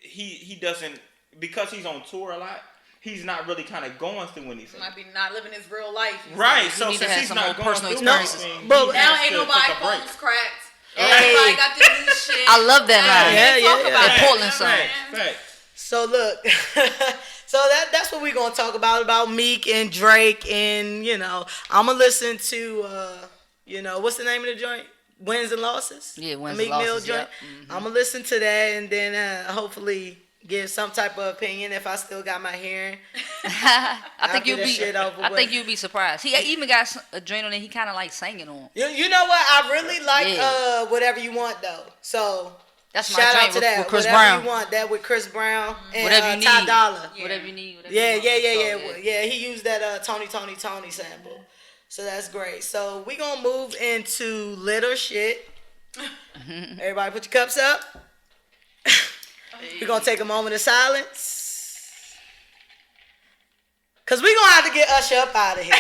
He doesn't, because he's on tour a lot. He's not really kind of going through anything. Might be not living his real life. Right, so need to since have he's some not more going personal through experiences. anything, But he Now has ain't to nobody take a break. phones cracked. Hey. Everybody got this new shit. I love that line. Yeah, yeah, Talk yeah. about That it. Portland song. Facts. So look, so that's what we're gonna talk about Meek and Drake, and I'm gonna listen to what's the name of the joint? Wins and Losses. Yeah, Wins The and Meek Mill Losses, joint. yep. Mm-hmm. I'm gonna listen to that, and then hopefully give some type of opinion if I still got my hearing. I think After you'll this be. shit over I with. think you'll be surprised. He even got a joint on there. He kind of like singing on. You know what? I really like Yeah. Whatever You Want though. So That's my shout out joint to that. with Chris Whatever Brown. You Want, that with Chris Brown and Whatever you Ty need. Dolla. Whatever you need. Whatever Yeah, you want. yeah. So, Yeah, he used that Tony sample. So that's great. So we gonna move into little shit. Everybody put your cups up. We're gonna take a moment of silence. Cause we gonna have to get Usher up out of here.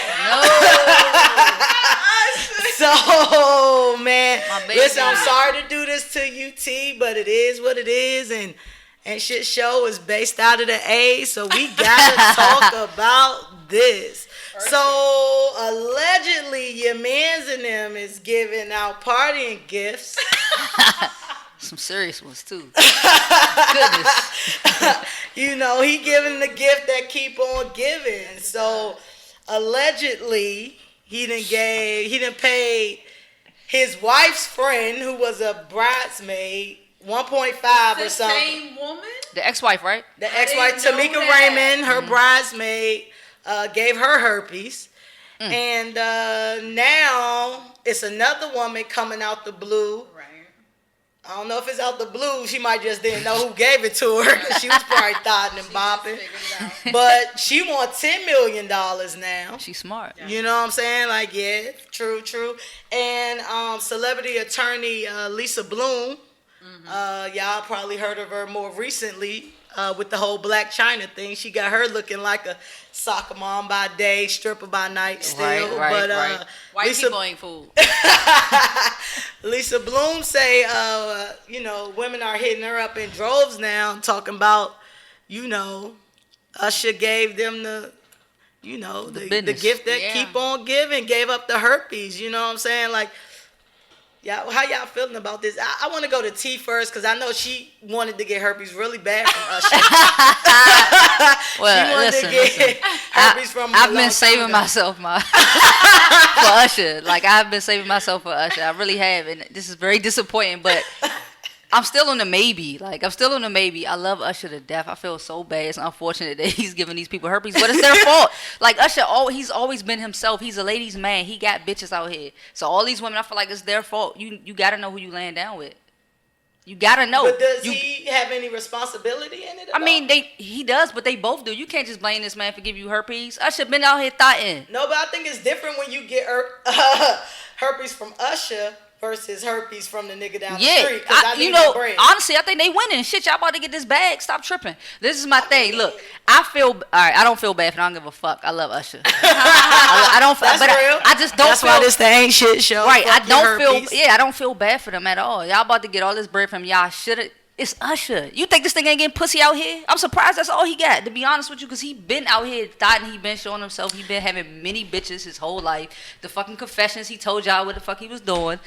So man, My baby. listen, I'm sorry to do this to you, T, but it is what it is, and Shit Show is based out of the A, so we gotta talk about this. So allegedly, your man's in them is giving out partying gifts. Some serious ones too. Goodness. He giving the gift that keep on giving. So allegedly, he done paid his wife's friend, who was a bridesmaid, 1.5 or The something. same woman? The ex-wife, right? The ex-wife, didn't know Tamika that. Raymond, her bridesmaid, gave her herpes. And now it's another woman coming out the blue. Right. I don't know if it's out the blue. She might just didn't know who gave it to her, because she was probably thotting and bopping. Figured it out. But she wants $10 million now. She's smart. You know what I'm saying? Like, yeah, true. And celebrity attorney Lisa Bloom, y'all probably heard of her more recently. with the whole Black China thing. She got her looking like a soccer mom by day, stripper by night still. Right. White Lisa, people ain't food. Lisa Bloom say, women are hitting her up in droves now, talking about, Usher gave them the gift that keep on giving, gave up the herpes. You know what I'm saying? Like, y'all, how y'all feeling about this? I want to go to T first because I know she wanted to get herpes really bad from Usher. Well, listen. Herpes from I've been saving myself for Usher. Like, I've been saving myself for Usher. I really have, and this is very disappointing, but I'm still on the maybe. I love Usher to death. I feel so bad. It's unfortunate that he's giving these people herpes, but it's their fault. Like, Usher, he's always been himself. He's a ladies' man. He got bitches out here. So all these women, I feel like it's their fault. You got to know who you laying down with. You got to know. But does he have any responsibility in it? I mean, he does, but they both do. You can't just blame this man for giving you herpes. Usher been out here thotting. No, but I think it's different when you get herpes from Usher versus herpes from the nigga down the street. Honestly, I think they winning. Shit, y'all about to get this bag. Stop tripping. This is my thing. Look, I don't feel bad for it. I don't give a fuck. I love Usher. I don't feel, but real. I just don't. That's feel, why this the ain't shit show. Right. Fuck I don't herpes. I don't feel bad for them at all. Y'all about to get all this bread from y'all. Shoulda. It's Usher. You think this thing ain't getting pussy out here? I'm surprised that's all he got, to be honest with you, because he been out here thotting. He been showing himself. He been having many bitches his whole life. The fucking confessions he told y'all what the fuck he was doing.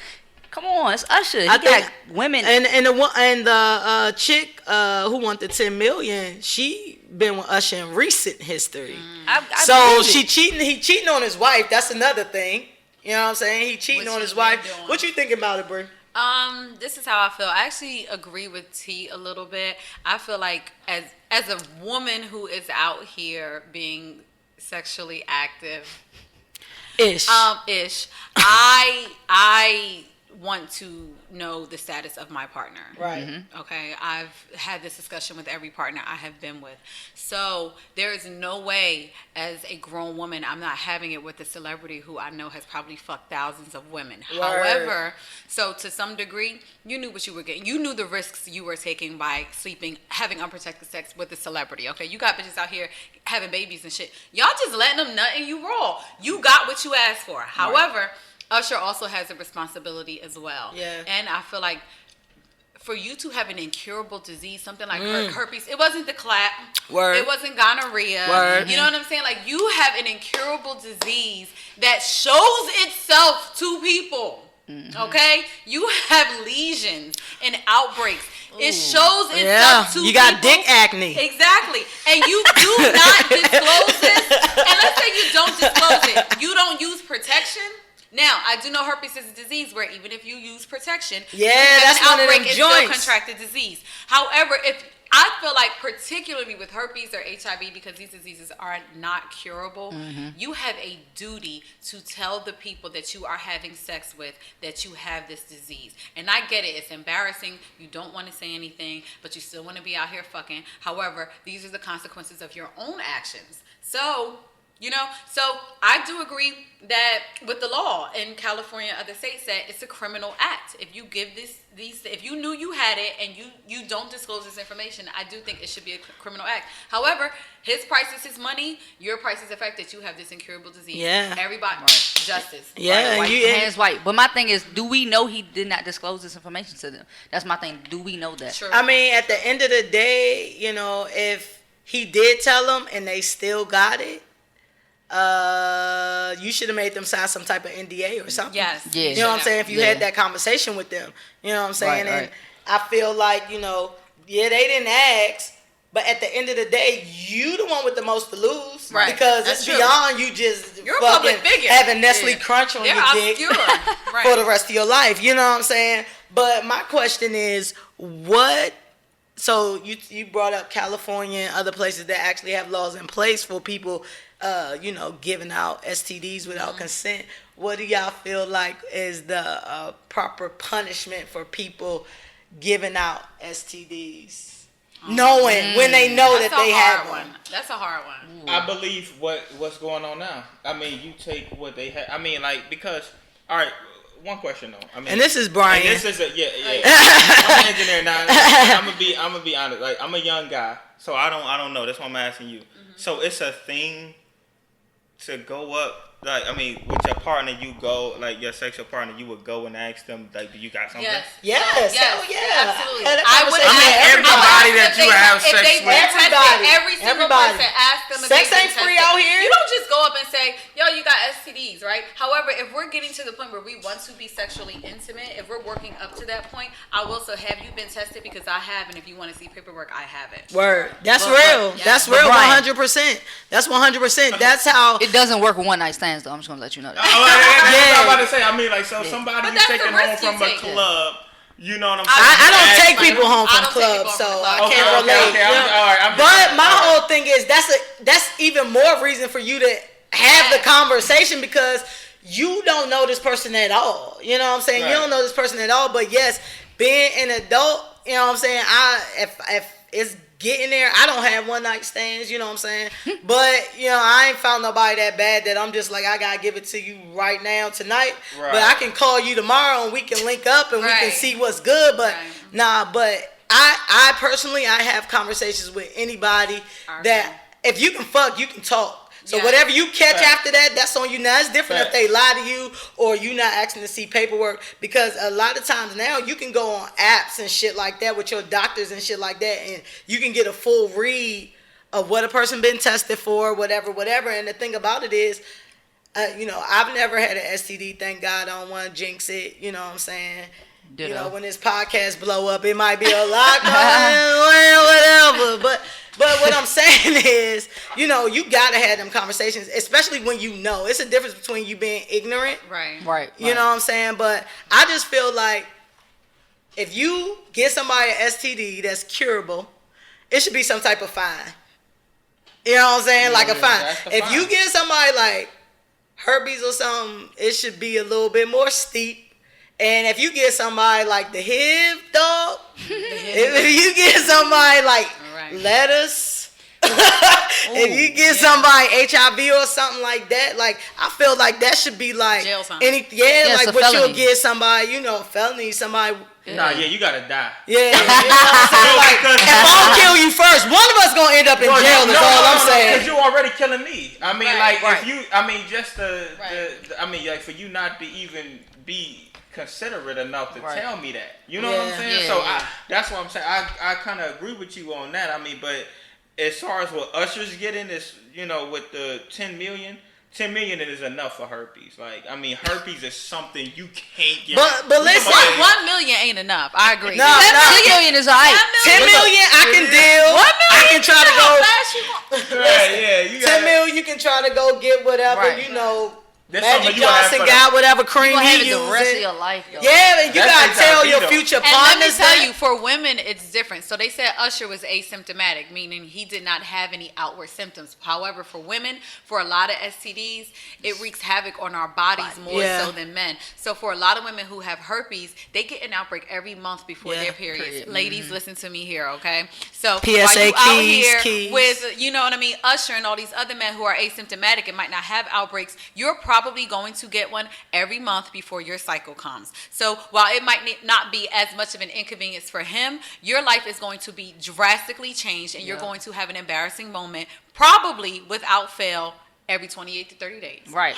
Come on, it's Usher. He got women. And the chick who won the $10 million, she been with Usher in recent history. So he cheating on his wife. That's another thing. You know what I'm saying? He cheating on his wife. What you think about it, Brie? This is how I feel. I actually agree with T a little bit. I feel like as a woman who is out here being sexually active, I want to know the status of my partner. Right. Mm-hmm. Okay. I've had this discussion with every partner I have been with. So there is no way as a grown woman I'm not having it with a celebrity who I know has probably fucked thousands of women. Word. However, so to some degree, you knew what you were getting. You knew the risks you were taking by having unprotected sex with a celebrity. Okay. You got bitches out here having babies and shit. Y'all just letting them nut and you raw. You got what you asked for. However, Usher also has a responsibility as well. Yeah. And I feel like for you to have an incurable disease, something like herpes, it wasn't the clap. Word. It wasn't gonorrhea. Word. You know what I'm saying? Like, you have an incurable disease that shows itself to people. Okay? You have lesions and outbreaks. It shows itself to people. You got dick acne. Exactly. And you do not disclose this. And let's say you don't disclose it. You don't use protection. Now, I do know herpes is a disease where even if you use protection, that's one of them it's joints. still contracted disease. However, if I feel like particularly with herpes or HIV, because these diseases are not curable, you have a duty to tell the people that you are having sex with that you have this disease. And I get it. It's embarrassing. You don't want to say anything, but you still want to be out here fucking. However, these are the consequences of your own actions. So I do agree that with the law in California, other states, that it's a criminal act. If you give if you knew you had it and you don't disclose this information, I do think it should be a criminal act. However, his price is his money. Your price is the fact that you have this incurable disease. Yeah. Everybody, justice. Yeah. White, hands white. But my thing is, do we know he did not disclose this information to them? That's my thing. Do we know that? True. I mean, at the end of the day, if he did tell them and they still got it, you should have made them sign some type of NDA or something. Yes. Yeah. You know what I'm saying? If you had that conversation with them. You know what I'm saying? Right. And I feel like, they didn't ask, but at the end of the day, you the one with the most to lose. Right. Because That's it's true. beyond you just You're a public figure. having Nestle Crunch on They're your dick obscure. Right. for the rest of your life. You know what I'm saying? But my question is, so you brought up California and other places that actually have laws in place for people, giving out STDs without consent. What do y'all feel like is the proper punishment for people giving out STDs, knowing when they know that they have one? That's a hard one. I believe what's going on now. I mean, you take what they have. I mean, like, because, all right, one question though. I mean, and this is Bryan. This is yeah. I'm an engineer now. I'm gonna be honest. Like, I'm a young guy, so I don't know. That's why I'm asking you. Mm-hmm. So it's a thing to go up. Like, I mean, with your partner, you go, like, your sexual partner, you would go and ask them, like, do you got something? Yes. Hell yeah. Absolutely. I would everybody that you have sex with. Every single person, ask them if sex ain't free out here. You don't just go up and say, yo, you got STDs, right? However, if we're getting to the point where we want to be sexually intimate, if we're working up to that point, I will say, have you been tested? Because I have, and if you want to see paperwork, I haven't. Word. That's real. That's real. 100%. That's 100%. That's how. It doesn't work with one night stands, though. I'm just gonna let you know that. That's what I'm about to say. I mean, like, so somebody you taking home from a club. You know what I'm saying? I don't take people home from clubs, so I can't relate. Okay. All right. But my whole thing is that's even more reason for you to have the conversation, because you don't know this person at all. You know what I'm saying? Right. You don't know this person at all. But yes, being an adult, you know what I'm saying? If it's getting there, I don't have one night stands, you know what I'm saying? But, you know, I ain't found nobody that bad that I'm just like, I gotta give it to you right now, tonight. Right. But I can call you tomorrow and we can link up and we can see what's good. But but I personally, I have conversations with anybody that if you can fuck, you can talk. So whatever you catch after that, that's on you. Now, it's different if they lie to you or you not asking to see paperwork, because a lot of times now you can go on apps and shit like that with your doctors and shit like that, and you can get a full read of what a person been tested for, whatever. And the thing about it is, you know, I've never had an STD. Thank God. I don't want to jinx it. You know what I'm saying? You know, when this podcast blow up, it might be a lot, whatever. But what I'm saying is, you know, you gotta have them conversations, especially when you know. It's a difference between you being ignorant, right. You know what I'm saying? But I just feel like if you get somebody an STD that's curable, it should be some type of fine. You know what I'm saying? Like a fine. If you get somebody like herpes or something, it should be a little bit more steep. And if you get somebody like the HIV, dog, if you get somebody like lettuce, if you get somebody HIV or something like that, like, I feel like that should be like jail time. Like what you'll get somebody, you know, felony, somebody. Nah, you gotta die. Yeah, you know what I'm saying? Like, if I don't kill you first, one of us gonna end up in jail. That's all I'm saying. Because you're already killing me. I mean, if you, I mean, just I mean, like, for you not to even be considerate enough to tell me that. You know what I'm saying? That's what I'm saying. I kind of agree with you on that. I mean, but as far as what Usher's getting is, you know, with the 10 million it is enough for herpes. Like, I mean, herpes is something you can't get. But listen, 1 million ain't enough. I agree. No, 10 million is alright. 10 million, I can deal. 1 million, I can try to go. You 10 million, you can try to go get whatever, you know. That's Magic Johnson got whatever cream he using. The rest of your life, yo. Yeah, and you gotta tell your future partners. And let me tell you, for women, it's different. So they said Usher was asymptomatic, meaning he did not have any outward symptoms. However, for women, for a lot of STDs, it wreaks havoc on our bodies more so than men. So for a lot of women who have herpes, they get an outbreak every month before their periods. Ladies, listen to me here, okay? So PSA while you out keys, here with, you know what I mean, Usher and all these other men who are asymptomatic and might not have outbreaks, you're probably going to get one every month before your cycle comes. So while it might not be as much of an inconvenience for him, your life is going to be drastically changed, and you're going to have an embarrassing moment, probably without fail, every 28 to 30 days. Right.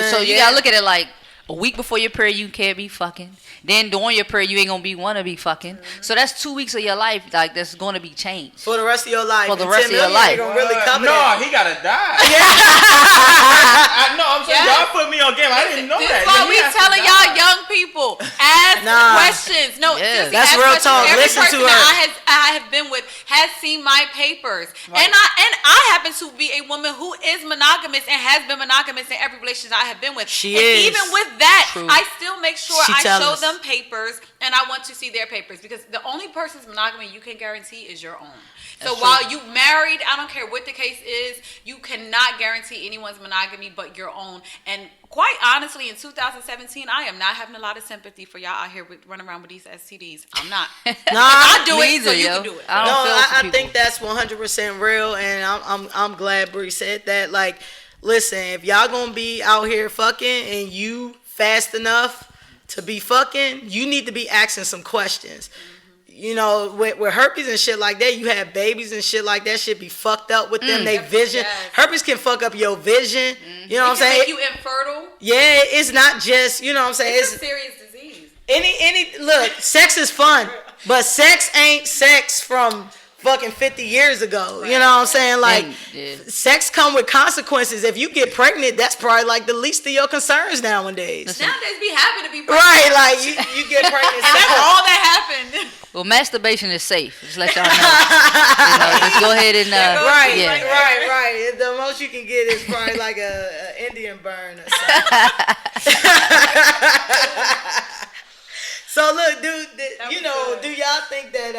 So you gotta look at it like, a week before your period, you can't be fucking. Then during your period, you ain't gonna wanna be fucking. So that's 2 weeks of your life, like, that's gonna be changed for the rest of your life. For the rest of your life. Gonna really cover that. He gotta die. I'm saying y'all put me on game. I didn't know that. That's why we telling y'all young people, ask questions. No, that's real talk. Every Listen to her. I have been with has seen my papers, and I happen to be a woman who is monogamous and has been monogamous in every relationship I have been with. Even with that, I still make sure I show them papers, and I want to see their papers, because the only person's monogamy you can guarantee is your own. So while you married, I don't care what the case is, you cannot guarantee anyone's monogamy but your own. And quite honestly, in 2017, I am not having a lot of sympathy for y'all out here running around with these STDs. I'm not. I do it, so you can do it. I think that's 100% real, and I'm glad Bree said that. Like, listen, if y'all gonna be out here fucking and you fast enough to be fucking, you need to be asking some questions. You know, with herpes and shit like that, you have babies and shit like that. Shit be fucked up with them. They vision. Yes. Herpes can fuck up your vision. You know what I'm saying? Make you infertile. Yeah, it's not just, you know what I'm saying? It's a serious disease. Look, sex is fun, but sex ain't sex from fucking 50 years ago. You know what I'm saying? Like, sex come with consequences. If you get pregnant, that's probably like the least of your concerns nowadays. Nowadays, be happy to be pregnant. Right, like you get pregnant. And that's all that happened. Well, masturbation is safe. Just let y'all know. Just go ahead and right. The most you can get is probably like a Indian burn or something. So look, dude, do y'all think that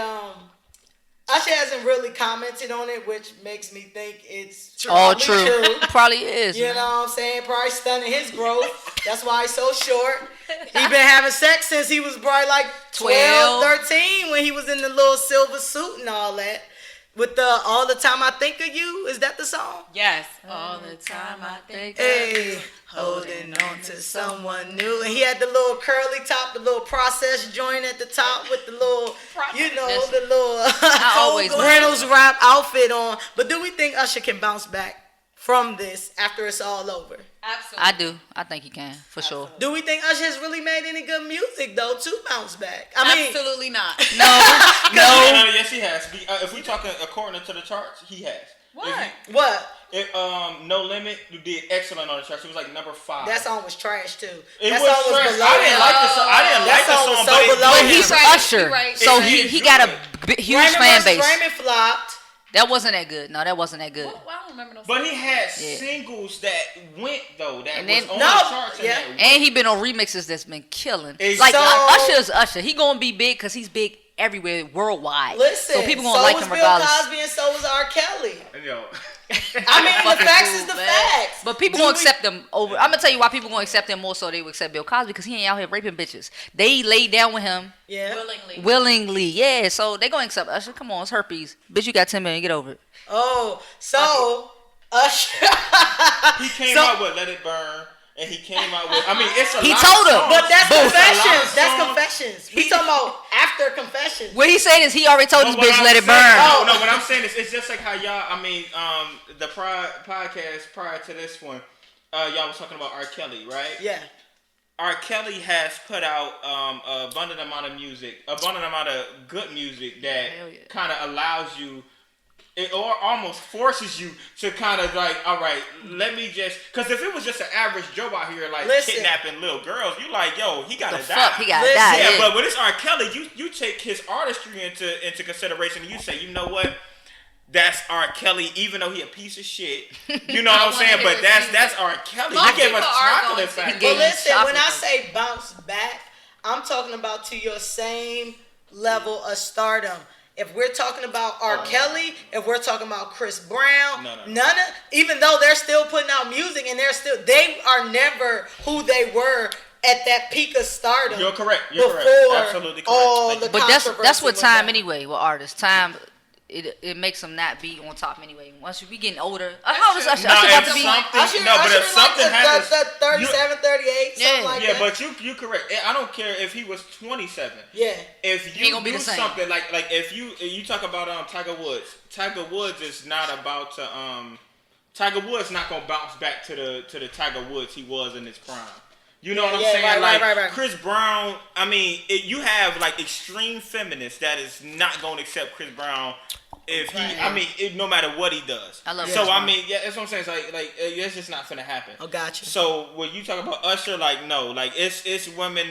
Usher hasn't really commented on it, which makes me think it's all true. Probably is. You know what I'm saying? Probably stunning his growth. That's why he's so short. He been having sex since he was probably like 12, 13 when he was in the little silver suit and all that. With the All the Time I Think of You. Is that the song? Yes. All the time I think Hey, of you. holding on to someone new. And he had the little curly top, the little process joint at the top with the little, the little Reynolds wrap outfit on. But do we think Usher can bounce back from this after it's all over? Absolutely. I do. I think he can, for sure. Do we think Usher has really made any good music, though, to bounce back? I mean, absolutely not. No. Yes, he has. If we talking according to the charts, he has. What? No Limit did excellent on the charts. It was like number 5. That song was trash too. It was trash. I didn't like the song. I didn't like the song, but he's Usher, so he got a huge fan base. Raymond flopped. That wasn't that good. No, that wasn't that good. Well, I don't remember those. But he had singles that went though. That And was then- on No, the charts. yeah. And he been on remixes that's been killing. Exactly. Like So- Usher's Usher. He gonna be big because he's big everywhere, worldwide. Listen, so people gonna so like was him Bill regardless. Cosby and so was R. Kelly. Yo. I mean, the facts is the facts. But people gonna accept them over. I'm gonna tell you why people gonna accept him more so they would accept Bill Cosby because he ain't out here raping bitches. They laid down with him Yeah. willingly. Yeah, so they gonna accept Usher. Come on, it's herpes. Bitch, you got 10 million. Get over it. Oh, so Usher. He came out with Let It Burn. And he came out with, I mean, it's a He lot told of him. songs. But that's Both. confessions. That's confessions. We talking about after confessions. What he said is he already told this But what bitch I'm let it saying- burn. No, what I'm saying is it's just like how y'all, I mean, the podcast prior to this one, y'all was talking about R. Kelly, right? Yeah. R. Kelly has put out abundant amount of good music that kind of allows you, or almost forces you to kind of like, all right, let me just, because if it was just an average Joe out here like kidnapping little girls, you like, yo, he gotta die. Fuck, he gotta die. Yeah, but when it's R. Kelly, you take his artistry into consideration, and you say, you know what? That's R. Kelly, even though he a piece of shit. You know what I'm saying? But that's R. Kelly. He gave us Chocolate Factory. But listen, when I say bounce back, I'm talking about to your same level of stardom. If we're talking about R. Kelly, if we're talking about Chris Brown, even though they're still putting out music and they are never who they were at that peak of stardom. You're correct. Absolutely correct. All the But that's what controversy time was anyway with artists. Time it makes them not be on top anyway. Once we getting older, how old is Usher? Usher about to be if something happens, 37, 38, something like that. Yeah, but you correct. I don't care if he was 27. Yeah. If He you gonna be do the same. something like if you talk about Tiger Woods. Tiger Woods is not about to Tiger Woods not gonna bounce back to the Tiger Woods he was in his prime. You know what I'm saying? Right. Chris Brown, I mean, you have like extreme feminists that is not going to accept Chris Brown if he, no matter what he does. I love So Chris I Brown. mean, yeah, that's what I'm saying. It's it's just not finna happen. Oh, gotcha. So when you talk about Usher, like no, like it's women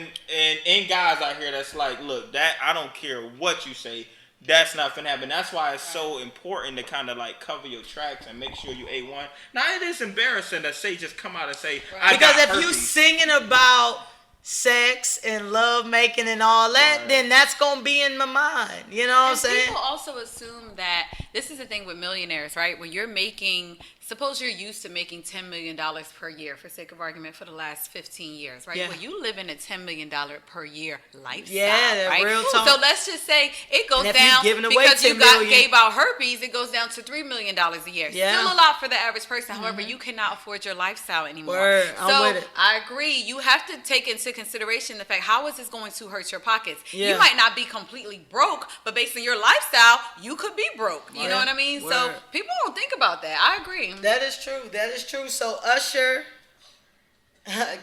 and guys out here that's like, look, that I don't care what you say. That's not finna happen. That's why it's so important to kind of like cover your tracks and make sure you A1. Now it is embarrassing to say just come out and say Because if you singing about sex and love making and all that, then that's gonna be in my mind. You know what I'm saying? People also assume that this is the thing with millionaires, right? When you're making suppose you're used to making $10 million per year, for sake of argument, for the last 15 years, right? Yeah. Well, you live in a $10 million per year lifestyle, Yeah, right? real talk. So let's just say it goes And if you down giving away because you $10 got million. gave out herpes, it goes down to $3 million a year. Yeah. Still a lot for the average person. However, you cannot afford your lifestyle anymore. Word, I'm so with it. I agree. You have to take into consideration the fact, how is this going to hurt your pockets? Yeah. You might not be completely broke, but based on your lifestyle, you could be broke. You Word. know what I mean? So Word. people don't think about that. I agree. That is true. That is true. So Usher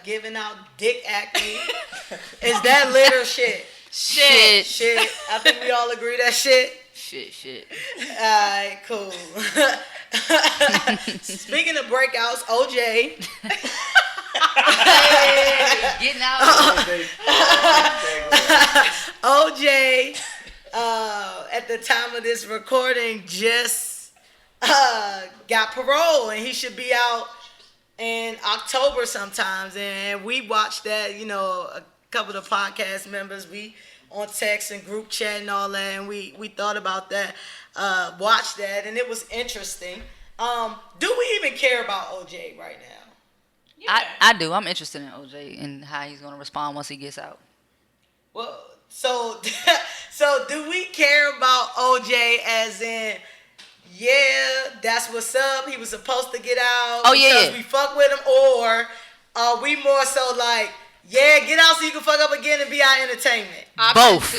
giving out dick acne. Is that lit or shit? Shit. Shit. I think we all agree that shit. Shit. Alright, cool. Speaking of breakouts, OJ. Getting out. OJ, at the time of this recording, just got parole, and he should be out in October sometimes. And we watched that, you know, a couple of the podcast members, we on text and group chat and all that, and we thought about that, watched that, and it was interesting. Do we even care about OJ right now? I do. I'm interested in OJ and how he's going to respond once he gets out. Well, so do we care about OJ as in, yeah, that's what's up, he was supposed to get out because we fuck with him, or are we more so like, yeah, get out so you can fuck up again and be our entertainment? Both.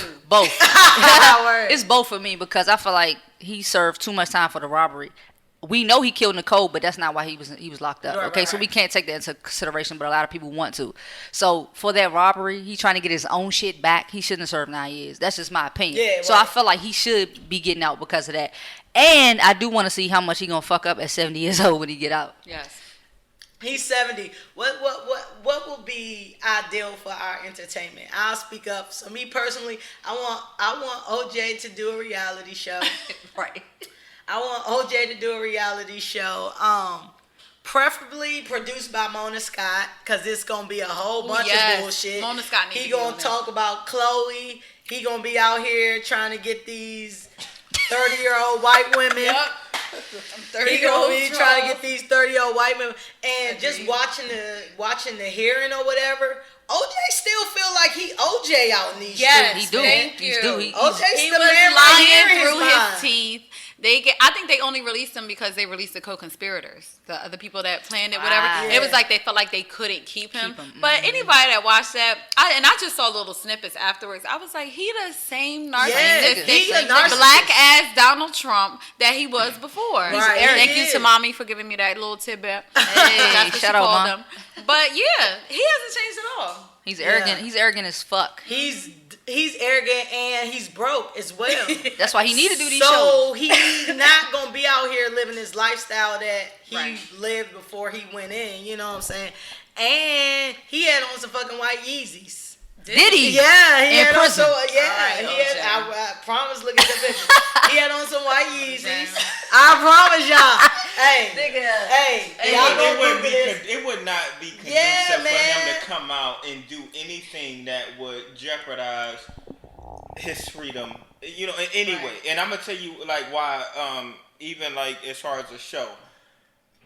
It's both for me because I feel like he served too much time for the robbery. We know he killed Nicole, but that's not why he was locked up. Right, Okay, right, so right. we can't take that into consideration, but a lot of people want to. So for that robbery, he's trying to get his own shit back. He shouldn't have served 9 years. That's just my opinion. Yeah, so right. I feel like he should be getting out because of that. And I do want to see how much he gonna fuck up at 70 years old when he get out. Yes. He's 70. What will be ideal for our entertainment? I'll speak up. So me personally, I want OJ to do a reality show. Right. I want OJ to do a reality show. Preferably produced by Mona Scott, because it's gonna be a whole bunch of bullshit. Mona Scott needs He to be gonna on talk about Chloe. He gonna be out here trying to get these 30-year-old white women. Yep. He gonna be trying to get these 30-year-old white women, and Agreed. just watching the hearing or whatever. OJ still feel like he OJ out in these Yes, streets. He do. thank He you. do. OJ's He the was man right here lying in through his his mind. teeth. I think they only released them because they released the co-conspirators, the other people that planned it, whatever. Right. It was like they felt like they couldn't keep him. Keep him, But anybody that watched that, I just saw little snippets afterwards. I was like, he the same narcissistic, he a narcissist. black ass Donald Trump that he was before. Right, Thank he you is. to mommy for giving me that little tidbit. Hey, That's what shout she out, called Mom. him. But yeah, he hasn't changed at all. He's arrogant. Yeah. He's arrogant as fuck. He's arrogant and he's broke as well. That's why he need to do these shows. So he's not gonna be out here living his lifestyle that he Right. lived before he went in. You know what I'm saying? And he had on some fucking white Yeezys. Did he? Yeah, he In had prison. on some. Yeah, All right, he had. OJ. I promise. Look at the picture. He had on some white Yeezys. I promise y'all. Hey, y'all gonna Google this. It would not be conducive Yeah, for man. him to come out and do anything that would jeopardize his freedom, you know, in any way. And I'm gonna tell you like why. Even like as far as the show,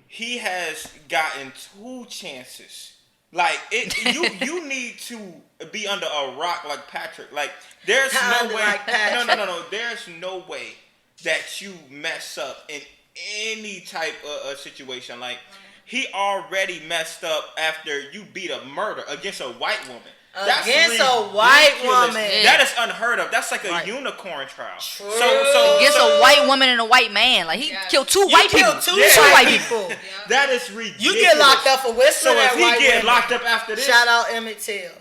he has gotten 2 chances. Like you need to be under a rock like Patrick. Like there's no way. Like Patrick. No. There's no way that you mess up in any type of situation. Like he already messed up after you beat a murder against a white woman. Against a white woman. That is unheard of. That's like a Right. unicorn trial. True. Against a white woman and a white man. Like he killed 2 white people. Killed 2 Yeah. white people. That is ridiculous. You get locked up for whistling So at if he white get women. locked up after this, Shout out Emmett Till.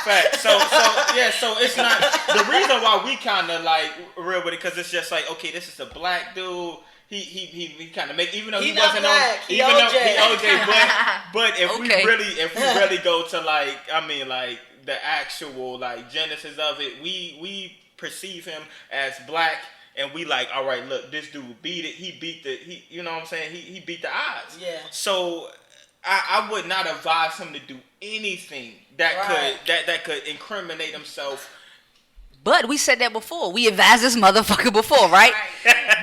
fact. So it's not the reason why we kind of like real with it, because it's just like, okay, this is a black dude. He kind of make, even though he not wasn't black. on, He even though OJ. he OJ, but if Okay. we really go to like, I mean, like the actual like genesis of it, we perceive him as black. And we like, all right, look, this dude beat it. He you know what I'm saying? He beat the odds. Yeah. So I would not advise him to do anything that Right. could incriminate himself But we said that before. We advised this motherfucker before, right?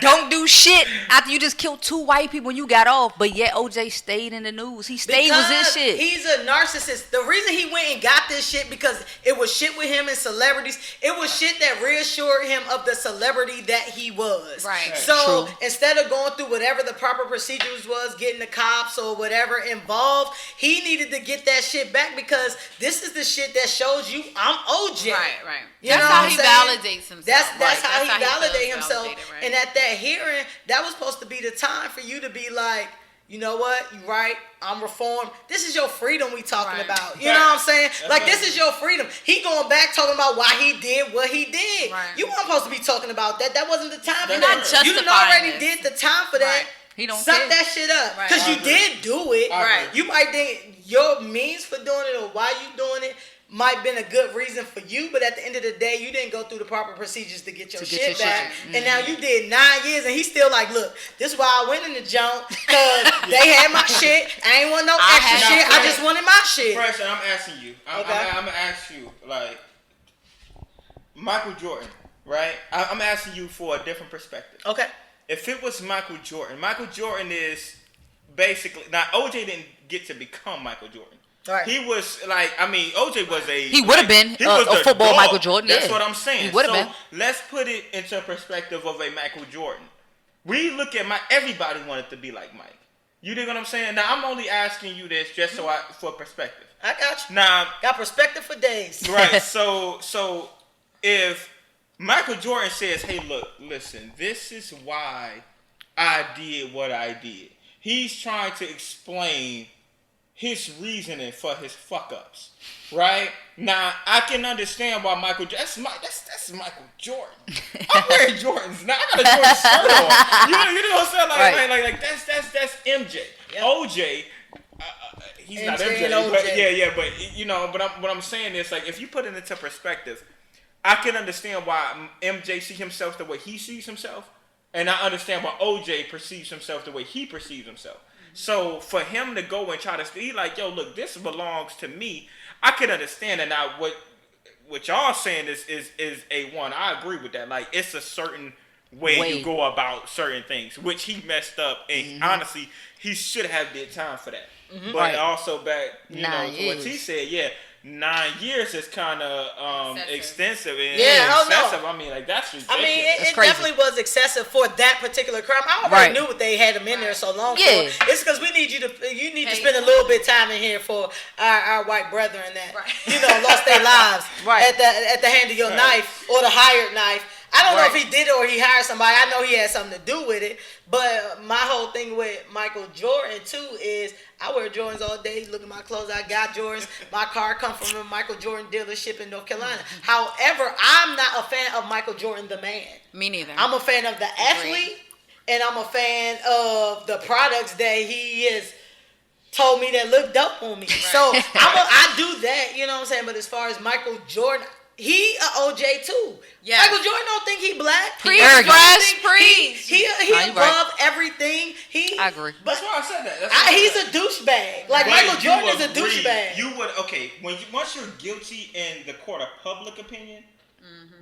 Don't do shit after you just killed 2 white people and you got off. But yet OJ stayed in the news. He stayed with this shit. He's a narcissist. The reason he went and got this shit because it was shit with him and celebrities. It was shit that reassured him of the celebrity that he was. Right. So instead of going through whatever the proper procedures was, getting the cops or whatever involved, he needed to get that shit back because this is the shit that shows you I'm OJ. Right. You That's know how what he I'm saying? validates himself. That's how he validates feels himself. validated, right? And at that hearing, that was supposed to be the time for you to be like, you know what? You right. I'm reformed. This is your freedom we talking about. You know what I'm saying? Like, this is your freedom. He going back talking about why he did what he did. Right. You weren't supposed to be talking about that. That wasn't the time for You're that. not You done justifying already this. did the time for that. Right. He don't Suck care. that shit up. Right. Because you did do it. Right. You might think your means for doing it or why you doing it might been a good reason for you, but at the end of the day, you didn't go through the proper procedures to get your shit back. And now you did 9 years, and he's still like, look, this is why I went in the junk, because they had my shit. I ain't want no extra shit. I just wanted my shit. Fresh, I'm asking you. I'm going to ask you, like, Michael Jordan, right? I'm asking you for a different perspective. Okay. If it was Michael Jordan is basically... Now, OJ didn't get to become Michael Jordan. Right. He was like, I mean, OJ was a... He would have been a football dog. Michael Jordan. That's yeah. what I'm saying. He would have been. Let's put it into perspective of a Michael Jordan. We look at everybody wanted to be like Mike. You dig what I'm saying? Now, I'm only asking you this just for perspective. I got you. Now, got perspective for days. Right. So if Michael Jordan says, hey, look, listen, this is why I did what I did. He's trying to explain his reasoning for his fuck ups, right? Now I can understand why Michael. That's Michael Jordan. I'm wearing Jordans now. I got a Jordan shirt on. You know what I'm saying? Like that's MJ. Yep. OJ. He's not MJ, but what I'm saying is like if you put it into perspective, I can understand why MJ sees himself the way he sees himself, and I understand why OJ perceives himself the way he perceives himself. So for him to go and try to be like, yo, look, this belongs to me, I can understand it. Now what y'all saying is A1. I agree with that. Like it's a certain way you go about certain things, which he messed up, and honestly, he should have did time for that. But also back, to what he said, 9 years is kind of extensive and excessive. I mean, like that's ridiculous. I mean, it definitely was excessive for that particular crime. I already knew what they had him in there so long for. It's because you need to spend a little bit of time in here for our white brethren that lost their lives at the hand of your knife or the hired knife. I don't know if he did it or he hired somebody. I know he had something to do with it. But my whole thing with Michael Jordan, too, is I wear Jordans all day. Look at my clothes. I got Jordans. My car comes from a Michael Jordan dealership in North Carolina. However, I'm not a fan of Michael Jordan, the man. Me neither. I'm a fan of the athlete, and I'm a fan of the products that he has told me that look dope on me. Right. So I do that, you know what I'm saying? But as far as Michael Jordan, he a OJ too. Yeah. Michael Jordan don't think he black. He above everything. I agree. But that's why I said that. He's a douchebag. Like Michael Jordan is a douchebag. You would once you're guilty in the court of public opinion,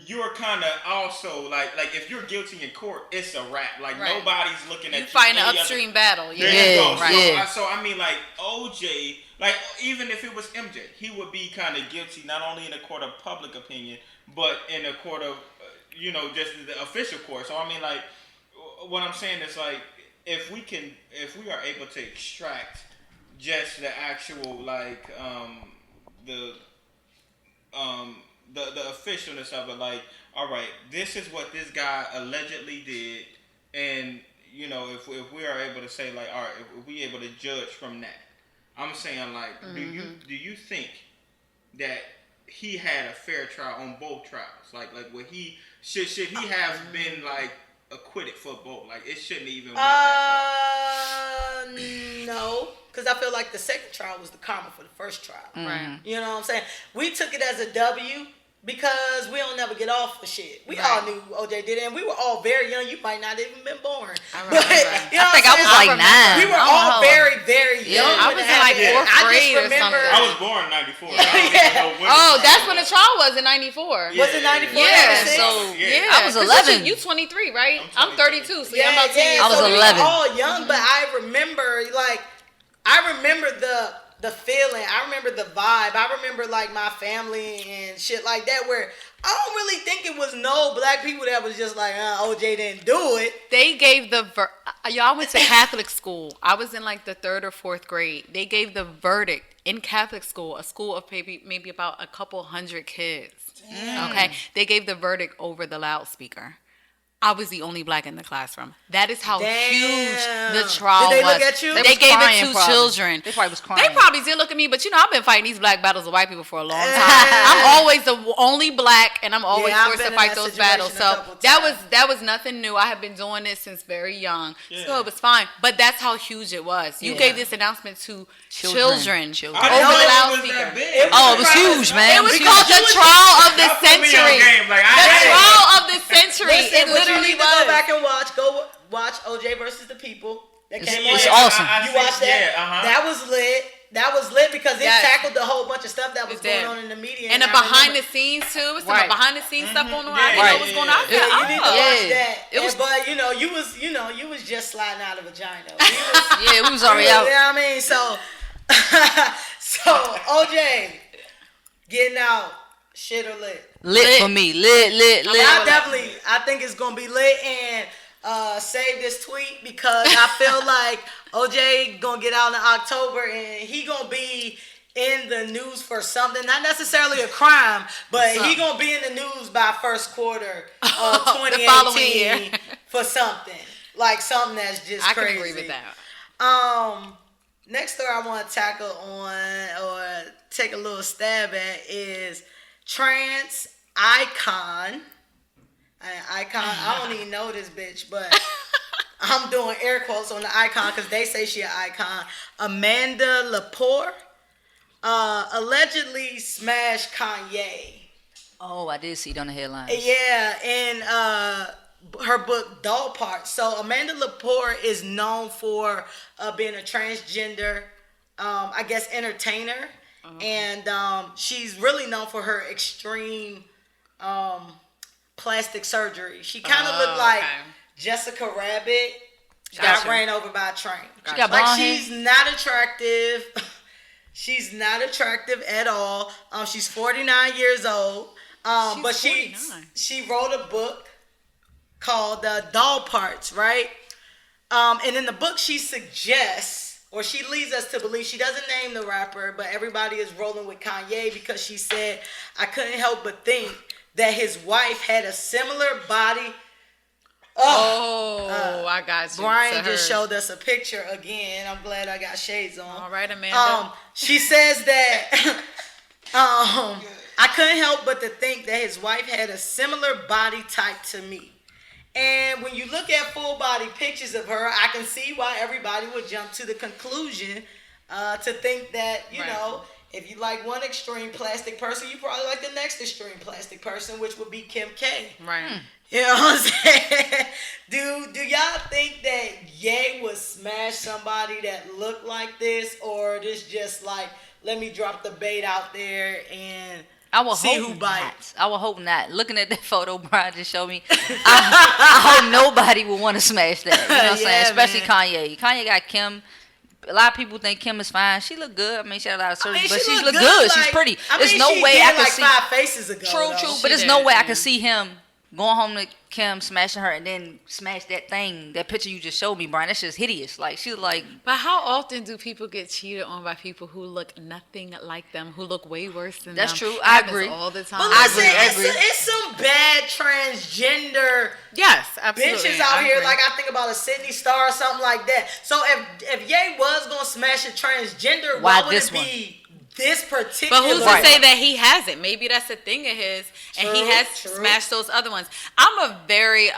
you're kind of also like if you're guilty in court, it's a wrap. Like nobody's looking at you. Fighting an upstream battle. There you go. Right. So I mean, like OJ. Like, even if it was MJ, he would be kind of guilty not only in a court of public opinion, but in a court of, just the official court. So, I mean, like, what I'm saying is, like, if we are able to extract just the actual, like, the officialness of it, like, all right, this is what this guy allegedly did, and, if we are able to say, like, all right, if we able to judge from that, I'm saying, like, do you think that he had a fair trial on both trials? Like what should he have been like acquitted for both? Like it shouldn't even went that far. No, because I feel like the second trial was the karma for the first trial. Right. You know what I'm saying? We took it as a W because we don't never get off for shit. We all knew OJ did it, and we were all very young. You might not even been born. I remember. You know I think I was like 9. We were all very, very young. I was in like 4th grade or something. I was born in 94. Oh, that's when the trial was in 94. Was it 94? Yeah, so I was 11. You 23, right? I'm 32, so yeah, I'm about 10 years I was so 11. We were all young, but I remember the feeling. I remember the vibe. I remember like my family and shit like that, where I don't really think it was no black people that was just like, OJ didn't do it. They gave y'all went to Catholic school. I was in like the 3rd or 4th grade. They gave the verdict in Catholic school, a school of maybe about a couple hundred kids. Damn. Okay, they gave the verdict over the loudspeaker. I was the only black in the classroom. That is how huge the trial was. Did they look at you? They gave it to children. They probably was crying. They probably did look at me, but I've been fighting these black battles with white people for a long time. I'm always the only black, and I'm always forced to fight those battles. So that was nothing new. I have been doing this since very young, so it was fine. But that's how huge it was. You gave this announcement to children. Over the loudspeaker. It was huge, man. It was called the trial of the century. The trial of the century. It literally you need to go back and watch. Go watch OJ versus the People. That came on. It's awesome. You watched that? That was lit. That was lit because it tackled a whole bunch of stuff that was going on in the media. And the behind the scenes too. It's some behind the scenes stuff going on. I didn't know what's going on. You need to watch that. But you was just sliding out of a vagina. We was already out. You know what I mean? So OJ getting out. Shit or lit? Lit for me. Lit. I think it's gonna be lit, and save this tweet because I feel like OJ gonna get out in October and he gonna be in the news for something, not necessarily a crime, but he gonna be in the news by first quarter of 2018 for something that's just crazy. I can agree with that. Next story I want to tackle on or take a little stab at is trans icon. I don't even know this bitch, but I'm doing air quotes on the icon because they say she an icon. Amanda Lepore allegedly smashed Kanye. Oh, I did see it on the headlines. Yeah, in her book Doll Parts. So Amanda Lepore is known for being a transgender, I guess, entertainer. And she's really known for her extreme plastic surgery. She kind of looked like Jessica Rabbit. She got ran over by a train. She got blonde hair. She's not attractive. She's not attractive at all. She's 49 years old. But she wrote a book called Doll Parts, right? And in the book she suggests, or she leads us to believe, she doesn't name the rapper, but everybody is rolling with Kanye because she said, I couldn't help but think that his wife had a similar body. I got you. Bryan just showed us a picture again. I'm glad I got shades on. All right, Amanda. She says that I couldn't help but to think that his wife had a similar body type to me. And when you look at full body pictures of her, I can see why everybody would jump to the conclusion to think that, you know, if you like one extreme plastic person, you probably like the next extreme plastic person, which would be Kim K. Right. You know what I'm saying? Do y'all think that Ye would smash somebody that looked like this, or this just like, let me drop the bait out there and see who bites? I would hope not. Looking at that photo Bryan just showed me, I hope nobody would want to smash that. You know what I'm saying? Especially Kanye. Kanye got Kim. A lot of people think Kim is fine. She look good. I mean, she had a lot of surgery, but she look good. She's pretty. There's no way I could see. 5 faces ago. True. But there's no way I could see him going home to Kim, smashing her, and then smash that thing. That picture you just showed me, Bryan. That's just hideous. Like, she like. But how often do people get cheated on by people who look nothing like them, who look way worse than them? That's true. I agree. All the time. But listen, it's some bad transgender bitches out here. Like, I think about a Sydney Star or something like that. So if Ye was gonna smash a transgender, why would it be this particular? But who's to say that he hasn't? Maybe that's a thing of his, and he has smashed those other ones. I'm a very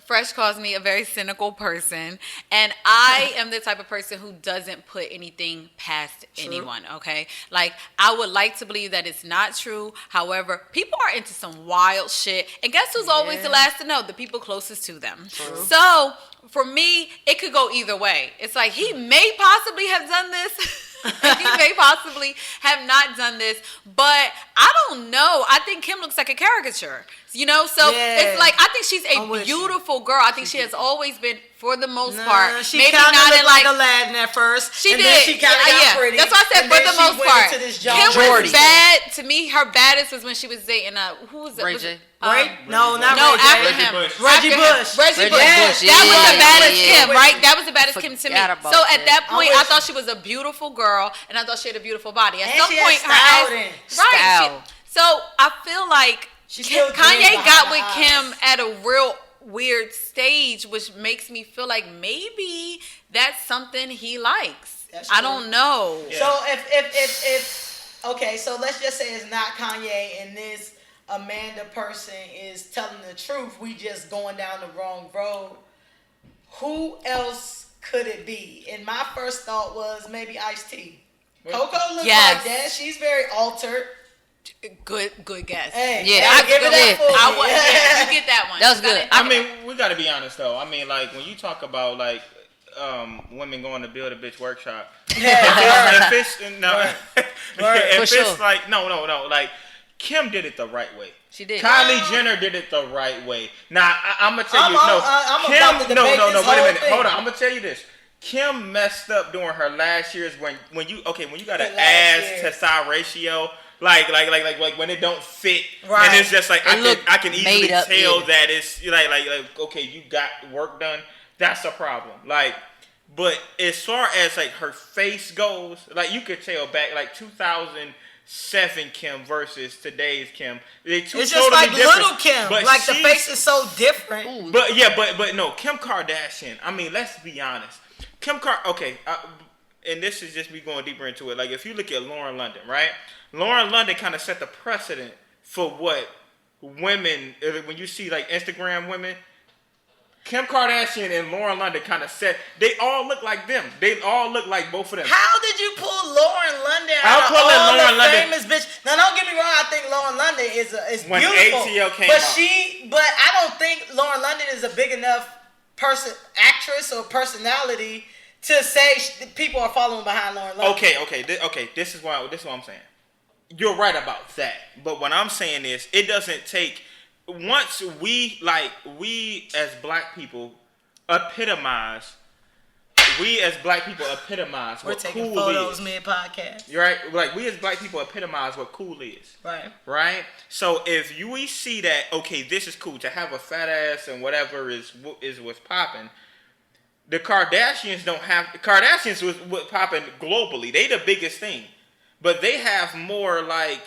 Fresh calls me a very cynical person, and I am the type of person who doesn't put anything past anyone, okay? Like, I would like to believe that it's not true. However, people are into some wild shit, and guess who's always the last to know? The people closest to them. True. So, for me, it could go either way. It's like, he may possibly have done this. He may possibly have not done this, but I don't know. I think Kim looks like a caricature, you know? So it's like, I think she's a beautiful girl. I think she has always been, for the most part. She maybe not in like Aladdin at first. She did. Then she kind of got pretty. That's why I said for the most part. Kim was bad. To me, her baddest was when she was dating, who was it? Ray J. No, after him. Reggie Bush. Reggie Bush. That was the baddest Kim, right? That was the baddest Kim to me. So at that point, I thought she was a beautiful girl, and I thought she had a beautiful body. At some point, her ass, right? So I feel like Kanye got with Kim at a real weird stage, which makes me feel like maybe that's something he likes. I don't know. Yeah. So if okay, so let's just say it's not Kanye and this Amanda person is telling the truth. We just going down the wrong road. Who else could it be? And my first thought was maybe Ice-T. Coco looks like that. She's very altered. Good guess. Hey, I give it that. You get that one. That was good. I mean, we got to be honest though. I mean, like when you talk about like women going to build a bitch workshop. If it's like no, like Kim did it the right way. She did. Kylie Jenner did it the right way. Now I'm gonna tell you, Kim. No. Wait a minute. Hold on. I'm gonna tell you this. Kim messed up during her last years when you got an ass to thigh ratio. Like when it don't fit, and it's just like I can easily tell that it's like okay, you got work done. That's a problem. Like, but as far as like her face goes, like you could tell back like 2007 Kim versus today's Kim. It's just totally like different. little Kim. But like the face is so different. Ooh. But no, Kim Kardashian. I mean, let's be honest. And this is just me going deeper into it. Like if you look at Lauren London, right? Lauren London kind of set the precedent for what women, when you see like Instagram women, Kim Kardashian and Lauren London kind of set, they all look like them. They all look like both of them. How did you pull Lauren London out of all the famous bitch? Now don't get me wrong, I think Lauren London is when beautiful. ATL came but I don't think Lauren London is a big enough actress or personality to say people are following behind Lauren London. Okay. This is what I'm saying. You're right about that. But what I'm saying is, it doesn't take. Once we as black people epitomize We're what taking cool photos is. mid-podcast. You're right. Like we as black people epitomize what cool is. Right. So if we see that, okay, this is cool to have a fat ass and whatever is what's popping. The Kardashians was popping globally. They the biggest thing, but they have more like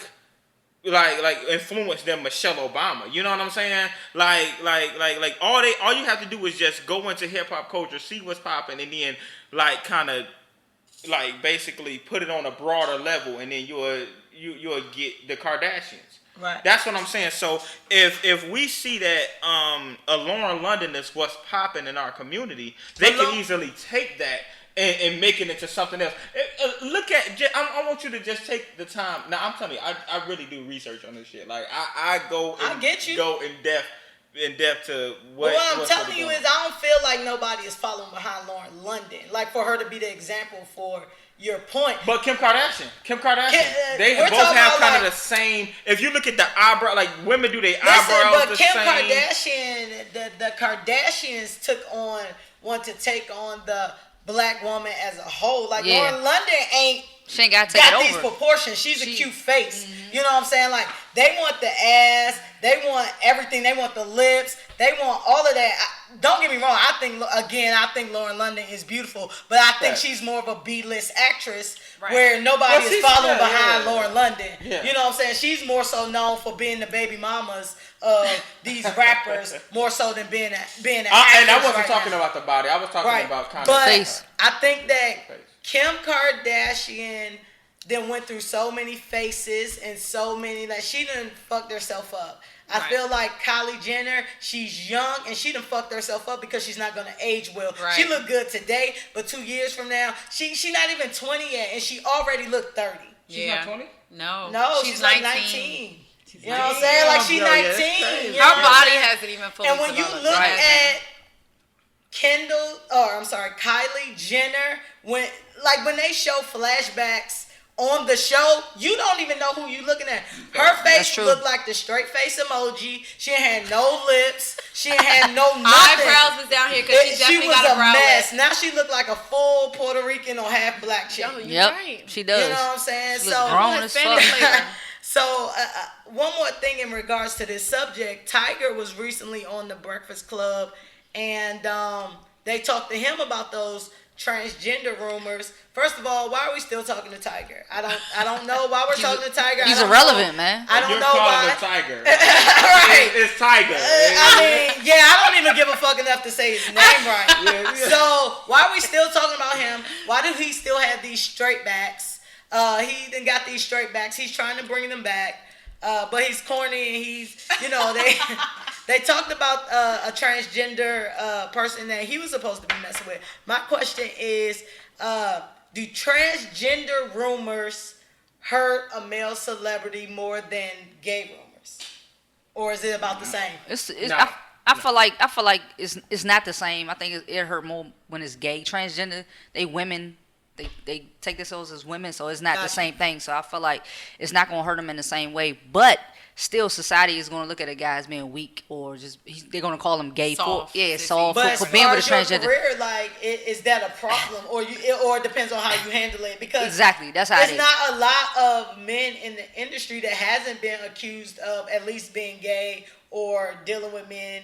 influence than Michelle Obama. You know what I'm saying? Like all you have to do is just go into hip hop culture, see what's popping, and then like kind of like basically put it on a broader level, and then you'll get the Kardashians. Right. That's what I'm saying. So if we see that a Lauren London is what's popping in our community, they can easily take that and make it into something else. Look at, I want you to just take the time. Now I'm telling you, I really do research on this shit. Like I go in depth to what. What I'm telling you is, I don't feel like nobody is following behind Lauren London. Like for her to be the example for your point. But Kim Kardashian, they both have kind of the same. If you look at the eyebrow, like women do their eyebrows the same. But Kim Kardashian, the Kardashians want to take on the black woman as a whole. Like Lauren London she ain't got to take it over. These proportions. She's a cute face. Mm-hmm. You know what I'm saying? Like they want the ass, they want everything, they want the lips, they want all of that. Don't get me wrong. I think Lauren London is beautiful, but I think she's more of a B-list actress where nobody is following behind Lauren London. Yeah. You know what I'm saying? She's more so known for being the baby mamas of these rappers, more so than being an actress. And I wasn't talking about the body. I was talking about kind of face. I think that Kim Kardashian then went through so many faces and so many, like, she done fucked herself up. I feel like Kylie Jenner, she's young and she done fucked herself up because she's not gonna age well. Right. She look good today, but 2 years from now, she not even 20 yet, and she already look 30. She's not 20? No, she's like 19. You know what I'm saying? Like, she's 19. Her body hasn't even fully developed. And when you look at Kylie Jenner, when they show flashbacks on the show, you don't even know who you looking at. Her face looked like the straight face emoji. She ain't had no lips. She ain't had no nothing. Eyebrows was down here because she definitely got a brow mess. lip. Now she looked like a full Puerto Rican or half black chick. Yep, right. She does. You know what I'm saying? She looks grown as fuck. So, one more thing in regards to this subject. Tiger was recently on the Breakfast Club, and they talked to him about those transgender rumors. First of all, why are we still talking to Tiger? I don't know why we're talking to Tiger. He's irrelevant, man. I don't You're know calling why. him Tiger. Right. It's Tiger. I don't even give a fuck enough to say his name right. So why are we still talking about him? Why do he still have these straight backs? He then got these straight backs. He's trying to bring them back, but he's corny and he's, they talked about a transgender person that he was supposed to be messing with. My question is, do transgender rumors hurt a male celebrity more than gay rumors, or is it about the same? I feel like it's not the same. I think it hurt more when it's gay. Transgender, they women. They take themselves as women, so it's not the same thing. So I feel like it's not going to hurt them in the same way. But still, society is going to look at a guy as being weak, or they're going to call him gay. Soft. Soft but for being with a your transgender. Career, like, is that a problem, or it depends on how you handle it? Because exactly, that's how there's it is. not a lot of men in the industry that hasn't been accused of at least being gay or dealing with men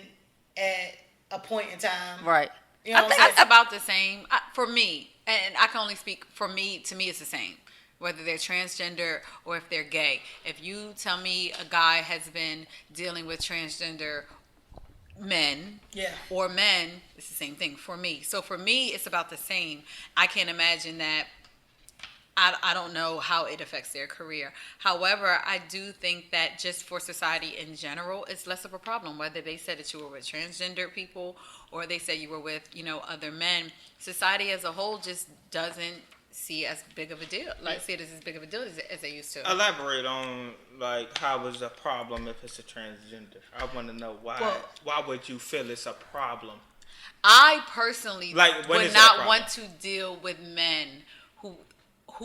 at a point in time. Right. You know I think it's about the same for me. And I can only speak for me. To me, it's the same, whether they're transgender or if they're gay. If you tell me a guy has been dealing with transgender men or men, it's the same thing for me. So for me, it's about the same. I can't imagine that. I don't know how it affects their career. However, I do think that just for society in general, it's less of a problem. Whether they said that you were with transgender people or they said you were with, other men, society as a whole just doesn't see as big of a deal. See it as big of a deal as they used to. Elaborate on how is a problem if it's a transgender. I want to know why. Why would you feel it's a problem? I personally would not want to deal with men who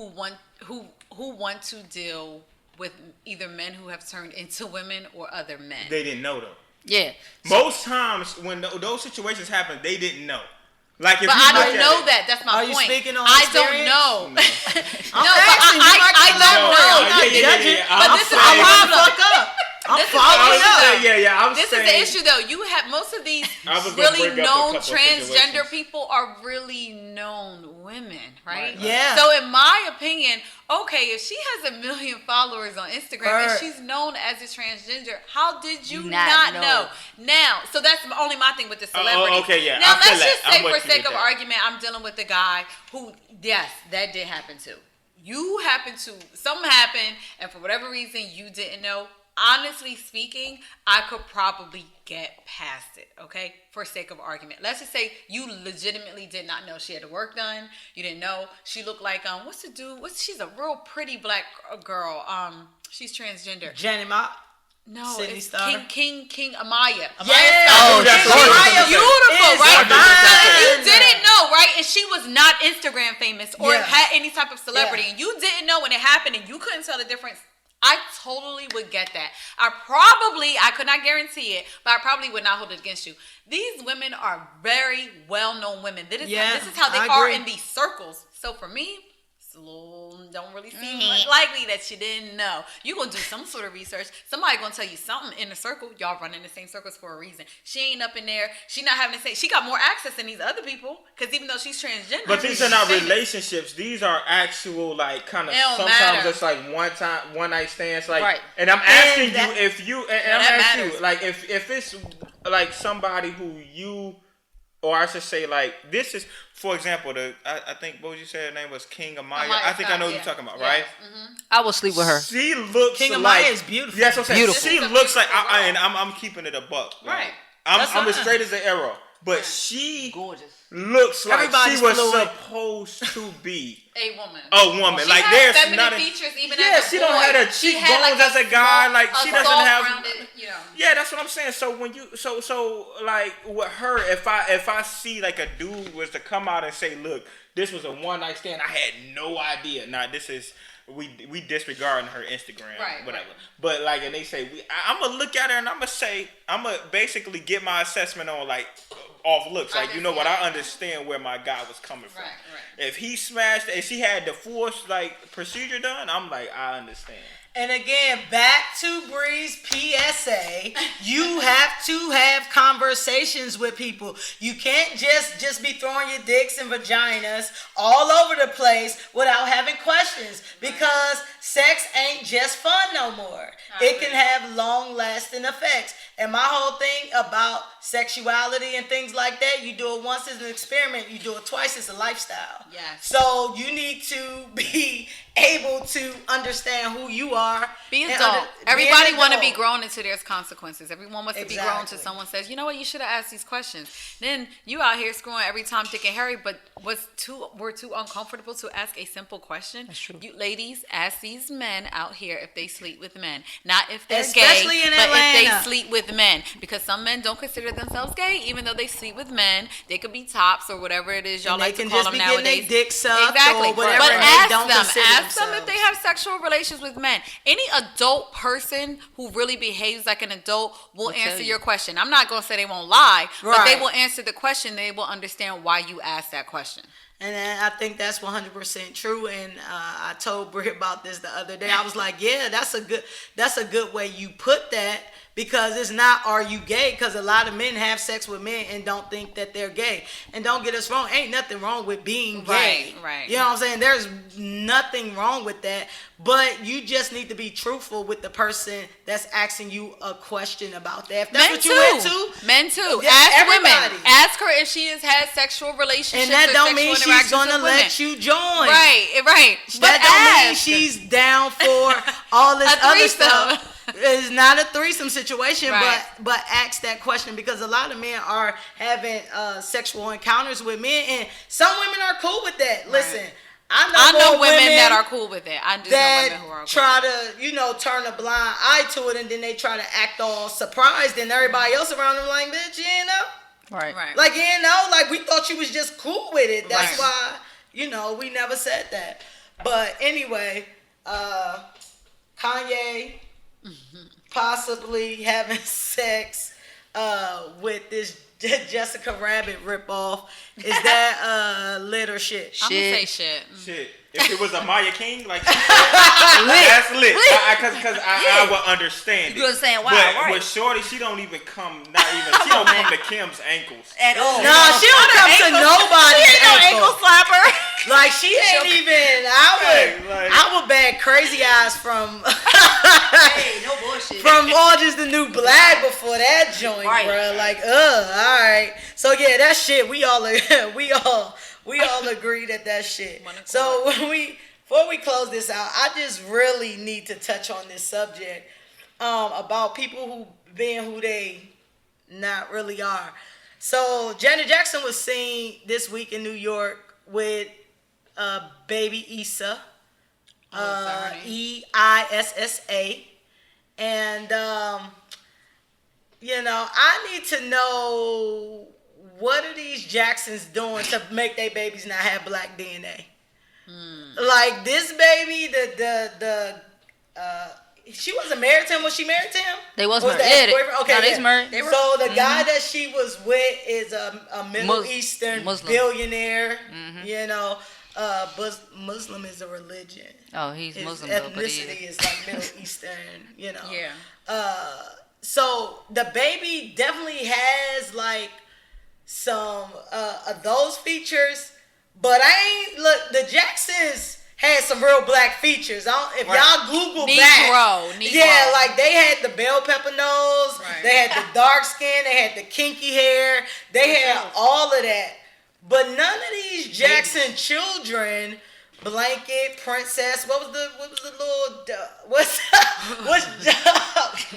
want to deal with either men who have turned into women or other men. They didn't know them. Yeah. Most times when those situations happen, they didn't know. Like, if but you I don't know it, that. That's my point. point. You speaking on I experience? don't know. No, but I don't know. I'm not judging. But this is the problem. I'm following up. This is the issue, though. You have most of these really known transgender people are really known women, right? Yeah. So in my opinion, okay, if she has 1 million followers on Instagram and she's known as a transgender, how did you not know? Now, so that's only my thing with the celebrity. Okay, yeah. Now let's just say, for sake of argument, I'm dealing with a guy who, yes, that did happen too. Something happened, and for whatever reason you didn't know. Honestly speaking, I could probably get past it, okay? For sake of argument. Let's just say you legitimately did not know she had her work done. You didn't know. She looked like, what's the dude? She's a real pretty black girl. She's transgender. Janet Mock? No, Sydney it's Starr? King Amaya. Yeah. that's She's beautiful, right? Fine. You didn't know, right? And she was not Instagram famous or Yeah. had any type of celebrity. And you didn't know when it happened and you couldn't tell the difference. I totally would get that. I could not guarantee it, but I probably would not hold it against you. These women are very well-known women. This is how they are in these circles. So for me, it's a little, don't really seem likely that you didn't know. You're going to do some sort of research. Somebody going to tell you something in the circle. Y'all run in the same circles for a reason. She ain't up in there. She not having to say, she got more access than these other people because even though she's transgender. But these are not relationships. These are actual, kind of, sometimes it's like one night stands. Right. And I'm asking if it's like somebody who you or I should say, like, this is, for example, I think, what would you say her name was? King Amaya. I think I know what you're talking about, right? Mm-hmm. I will sleep with her. She looks King like... Amaya is beautiful. That's what I'm saying. Beautiful. She looks like... and I'm keeping it a buck. Like, Right. I'm as straight as an arrow. But she Gorgeous. looks like Everybody's she was fluid. supposed to be A woman. a woman. She like has there's feminine not features even yeah, as a she boy. don't have her She cheekbones had, like, as a guy. Like she doesn't have. rounded, you know. Yeah, that's what I'm saying. So when you so like with her, if I see like a dude was to come out and say, look, this was a one night stand, I had no idea. Nah, this is. We disregarding her Instagram, right, whatever. Right. But like, and they say I'm gonna look at her and I'm gonna basically get my assessment on like off looks. Like, you know what? I understand where my guy was coming from. Right. If he smashed, if she had the force like procedure done, I'm like, I understand. And again, back to Bree's PSA, you have to have conversations with people. You can't just be throwing your dicks and vaginas all over the place without having questions, because sex ain't just fun no more. It can have long-lasting effects. And my whole thing about sexuality and things like that, you do it once as an experiment, you do it twice as a lifestyle. Yes. So you need to be able to understand who you are. Be and adult. Everybody want to be adult. grown until there's consequences. Everyone wants to be grown until someone says, you know what, you should have asked these questions. Then you out here screwing every time, Dick and Harry, but we're too uncomfortable to ask a simple question. That's true. You ladies, ask these men out here if they sleep with men. Not if they're Especially gay, in but Atlanta. if they sleep with men. Because some men don't consider themselves gay, even though they sleep with men. They could be tops or whatever it is y'all And like they to can call just them be getting nowadays. their dick sucked Exactly. or whatever. But and they ask don't them. consider Ask them if themselves. they have sexual relations with men. Any adult person who really behaves like an adult will tell answer you. your question. I'm not going to say they won't lie, but they Right. will answer the question. They will understand why you asked that question. And I think that's 100% true. And I told Brie about this the other day. I was like, yeah, that's a good way you put that, because it's not, are you gay? Because a lot of men have sex with men and don't think that they're gay. And don't get us wrong, ain't nothing wrong with being gay. Right. You know what I'm saying? There's nothing wrong with that. But you just need to be truthful with the person that's asking you a question about that. If that's Men what too. you into, Men too. Yeah, Ask everybody. women. Ask her if she has had sexual relationships. and that or don't sexual mean she's interactions gonna with women. let you join. Right. But That don't mean ask. she's down for all this A other threesome. stuff. It's not a threesome situation, Right. but ask that question, because a lot of men are having sexual encounters with men, and some women are cool with that. Listen, I know more women that are cool with it. I do know that women who are cool. try to, turn a blind eye to it, and then they try to act all surprised, and everybody else around them like, bitch, you ain't know. Right. Like, like we thought you was just cool with it. That's Right. why, we never said that. But anyway, Kanye possibly having sex with this Jessica Rabbit ripoff. Is that lit or shit? I'm going to say shit. Shit. If it was a Maya King, like she said, that's lit. Because I would understand it. You understand why, But right? with Shorty, she don't even come. She don't come to Kim's ankles. At all. Nah, she don't come to nobody's She ain't no ankle slapper. Like, she ain't even. I would bag crazy eyes from Hey, no bullshit. from Orange Is the New Black before that joint, Right. bro. Like, all right. So yeah, that shit. We all agree that shit. So before we close this out, I just really need to touch on this subject about people who being who they not really are. So Janet Jackson was seen this week in New York with baby Issa, EISSA, and I need to know, what are these Jacksons doing to make their babies not have black DNA? Like, this baby, she wasn't married to him. Was she married to him? They was Or married. the Yeah, ex-boyfriend? Okay, no, they yeah. was married. So the guy that she was with is a Middle Eastern Muslim. billionaire. Muslim is a religion. Oh, he's His Muslim though, but ethnicity he is like Middle Eastern. Yeah. So the baby definitely has like some of those features, but the Jacksons had some real black features. If y'all Google back, Yeah, like they had the bell pepper nose, Right. they had the dark skin, they had the kinky hair, they had all of that. But none of these Jackson children, Blanket, Princess, what was the little what's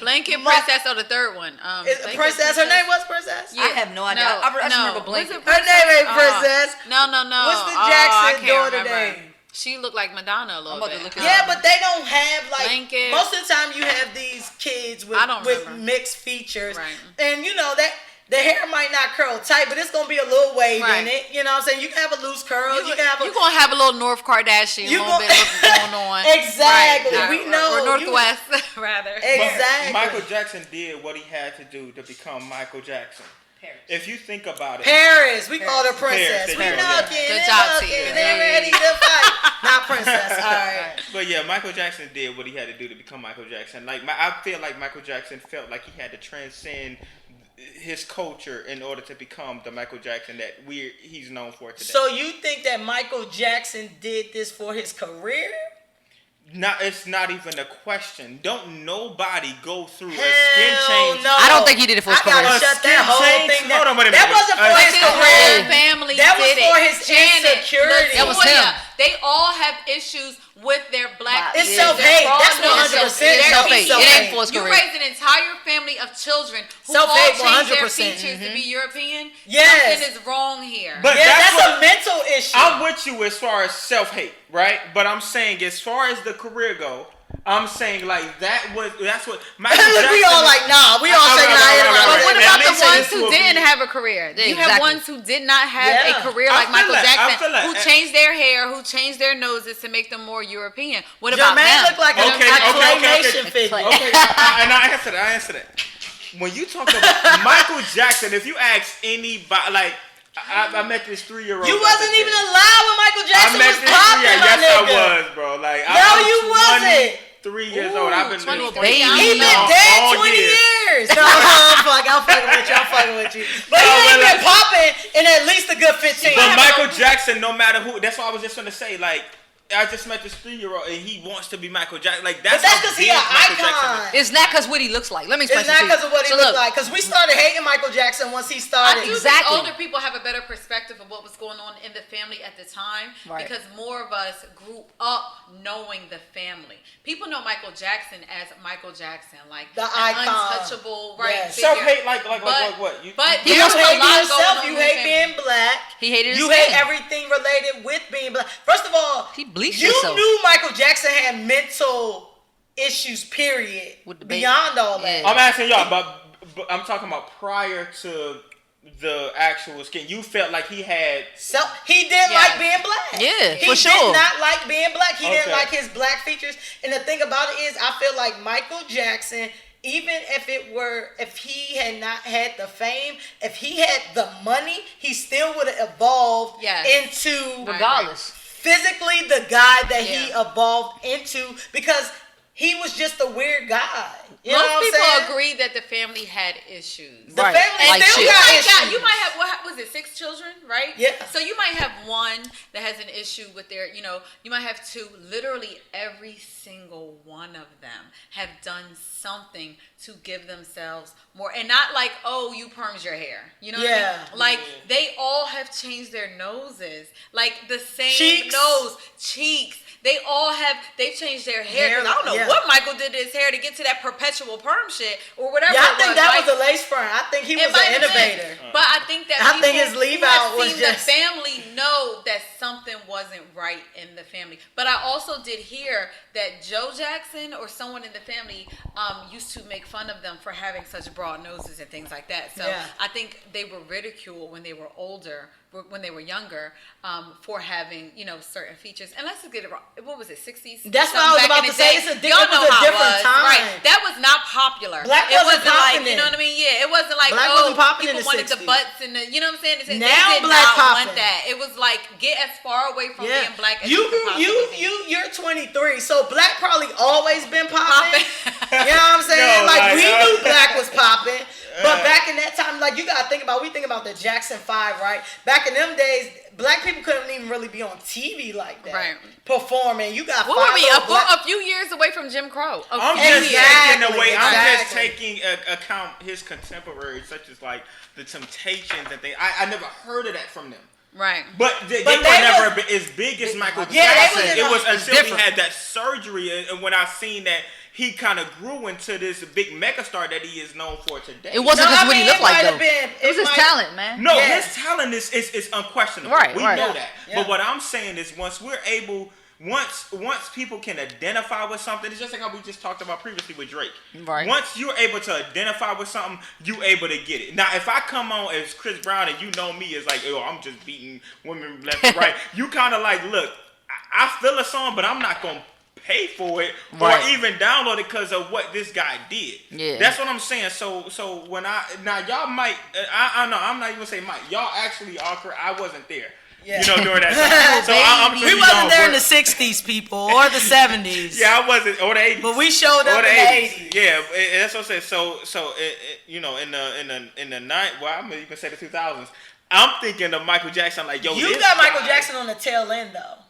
Blanket, Princess, or the third one? Blanket, Princess? Her name was Princess? I have no idea. I just remember Blanket. Her name ain't Princess. No. What's the I Jackson can't daughter remember. name? She looked like Madonna a little about to bit. look it Yeah, but they don't have like Blanket. most of the time you have these kids with remember. mixed features, Right. and you know that the hair might not curl tight, but it's gonna be a little wave Right. in it. You know what I'm saying? You can have a loose curl. You can have a. You're gonna have a little North Kardashian You little gon- bit going on. Exactly. Right. We know. Or Northwest, rather. Exactly. Michael Jackson did what he had to do to become Michael Jackson. If you think about it, Paris. We call her Princess. Paris, We Paris, knocking Good and job, knocking. Tia. They're ready to fight. Not Princess. All right. but yeah, Michael Jackson did what he had to do to become Michael Jackson. Like I feel like Michael Jackson felt like he had to transcend his culture in order to become the Michael Jackson that he's known for today. So you think that Michael Jackson did this for his career? It's not even a question. Don't nobody go through a Hell skin change. no. I don't think he did it for his I gotta career. shut that Skin whole change? thing down. Hold on, wait a That minute. wasn't for his His whole career. family That was did for it. his insecurity. That was him. They all have issues with their black. It's Yeah. self-hate. They're That's all 100% they're self-hate. self-hate. It ain't for his You career. raise an entire family of children who Self-hate, all change their 100%. features to be European. Yes. Something is wrong here. But Yeah, that's what- a mental issue. I'm with you as far as self-hate, right? But I'm saying as far as the career go, I'm saying like that's what Michael Look, we Jackson- all like, nah, we all shaking our head right, around. But right. what Now, about let me the say ones this who will didn't be- have a career? Yeah, You have exactly. ones who did not have Yeah. a career I like feel Michael like- I Jackson, feel like- who changed their hair, who changed their noses to make them more European. What about Jermaine them? looked like a Okay. claymation figure. Okay, and I answer that. When you talk about Michael Jackson, if you ask anybody, like I met this 3-year-old. You wasn't even alive when Michael Jackson was popping, my Yes, nigga. I was, bro. Like No, I'm you wasn't. 3 years old. I've been 23. He He been No, dead 20 years. No, I'm fucking with you. But he ain't been popping in at least a good 15. But Michael Jackson, no matter who, that's what I was just gonna say. Like, I just met this 3-year-old and he wants to be Michael Jackson. Like that's But that's how 'cause he big an Michael icon. Jackson is. It's not because what he looks like. Let me explain It's not something to because you. of what he So looked look, like. Because we started hating Michael Jackson once he started. I do Exactly. think older people have a better perspective of what was going on in the family at the time Right. because more of us grew up knowing the family. People know Michael Jackson as Michael Jackson, like The an icon. untouchable, right? Yes. figure. Self-hate, like But- what? You, But You there was a hate lot yourself. going on You in the hate family. being black. He hated his You hate skin. everything related with being black. First of all, He bleached you himself. knew Michael Jackson had mental issues, period. With the baby. Beyond all that. Yeah. I'm asking y'all, but I'm talking about prior to the actual skin. You felt like he had. So he didn't Yes. like being black. Yeah, he for sure. did not like being black. He didn't Okay. like his black features. And the thing about it is, I feel like Michael Jackson, even if he had not had the fame, if he had the money, he still would have evolved Yes. into regardless. physically the guy that he Yeah. evolved into, because he was just a weird guy. You know Most what I'm people saying? agree that the family had issues. The Right. family Like still shit. got You issues. might have, what was it, 6 children, right? Yeah. So you might have one that has an issue with their, you might have 2. Literally every single one of them have done something to give themselves more. And not like, oh, you permed your hair. You know what I Yeah. mean? Like, they all have changed their noses. Like, the same Cheeks. nose, cheeks. They've changed their hair. 'Cause I don't know Yeah. what Michael did to his hair to get to that perpetual perm shit or whatever. Yeah, I it think was, that right? was a lace front. I think he was It might an have been. innovator. But I think that I think people his leave who have out was seen just- the family know that something wasn't right in the family. But I also did hear that Joe Jackson or someone in the family used to make fun of them for having such broad noses and things like that. So Yeah. I think they were ridiculed when they were older, when they were younger, for having certain features. And let's just get it wrong. What was it, 60s? That's what I Something was back about in to the say. day. It was a Y'all know how it different was. time. Right. That was not popular. Black It wasn't wasn't like, popping you know then. what I mean? Yeah, it wasn't like, Black oh, wasn't popping in people the wanted the 60s. butts and the, you know what I'm saying? They Now did black not popping. want that. It was like, get as far away from Yeah. being black as you could possibly be. You're 23, so black probably always been popping. Popping. You know what I'm saying? Yo, like like, we knew black was popping, but back in that time, like you gotta think about. We think about the Jackson 5, right? Back in them days, black people couldn't even really be on TV like that, right? Performing. You got what were we a few years away from Jim Crow? I'm just taking account his contemporaries, such as like the Temptations and things. I never heard of that from them. Right. But they were never as big as Michael Jackson. It was until he had that surgery, and when I seen that he kind of grew into this big megastar that he is known for today. It wasn't just what he looked like, though. It was his talent, man. No, his talent is unquestionable. Right, we know that. Yeah. But what I'm saying is once people can identify with something, it's just like how we just talked about previously with Drake. Right. Once you're able to identify with something, you able to get it. Now, if I come on as Chris Brown and you know me as like, oh, I'm just beating women left and right, you kind of like, look, I feel a song, but I'm not going to pay for it or even download it because of what this guy did. Yeah. That's what I'm saying. So when y'all might, I know, I'm not even saying might. Y'all actually are correct. I wasn't there. Yeah. You know, during that time. So we wasn't there in the 60s, people, or the 70s. Yeah, I wasn't, or the 80s. But we showed up in the 80s. Yeah, that's what I'm saying. So you know, in the night, well, I'm even say the 2000s. I'm thinking of Michael Jackson. Like, yo, you got Michael Jackson on the tail end, though.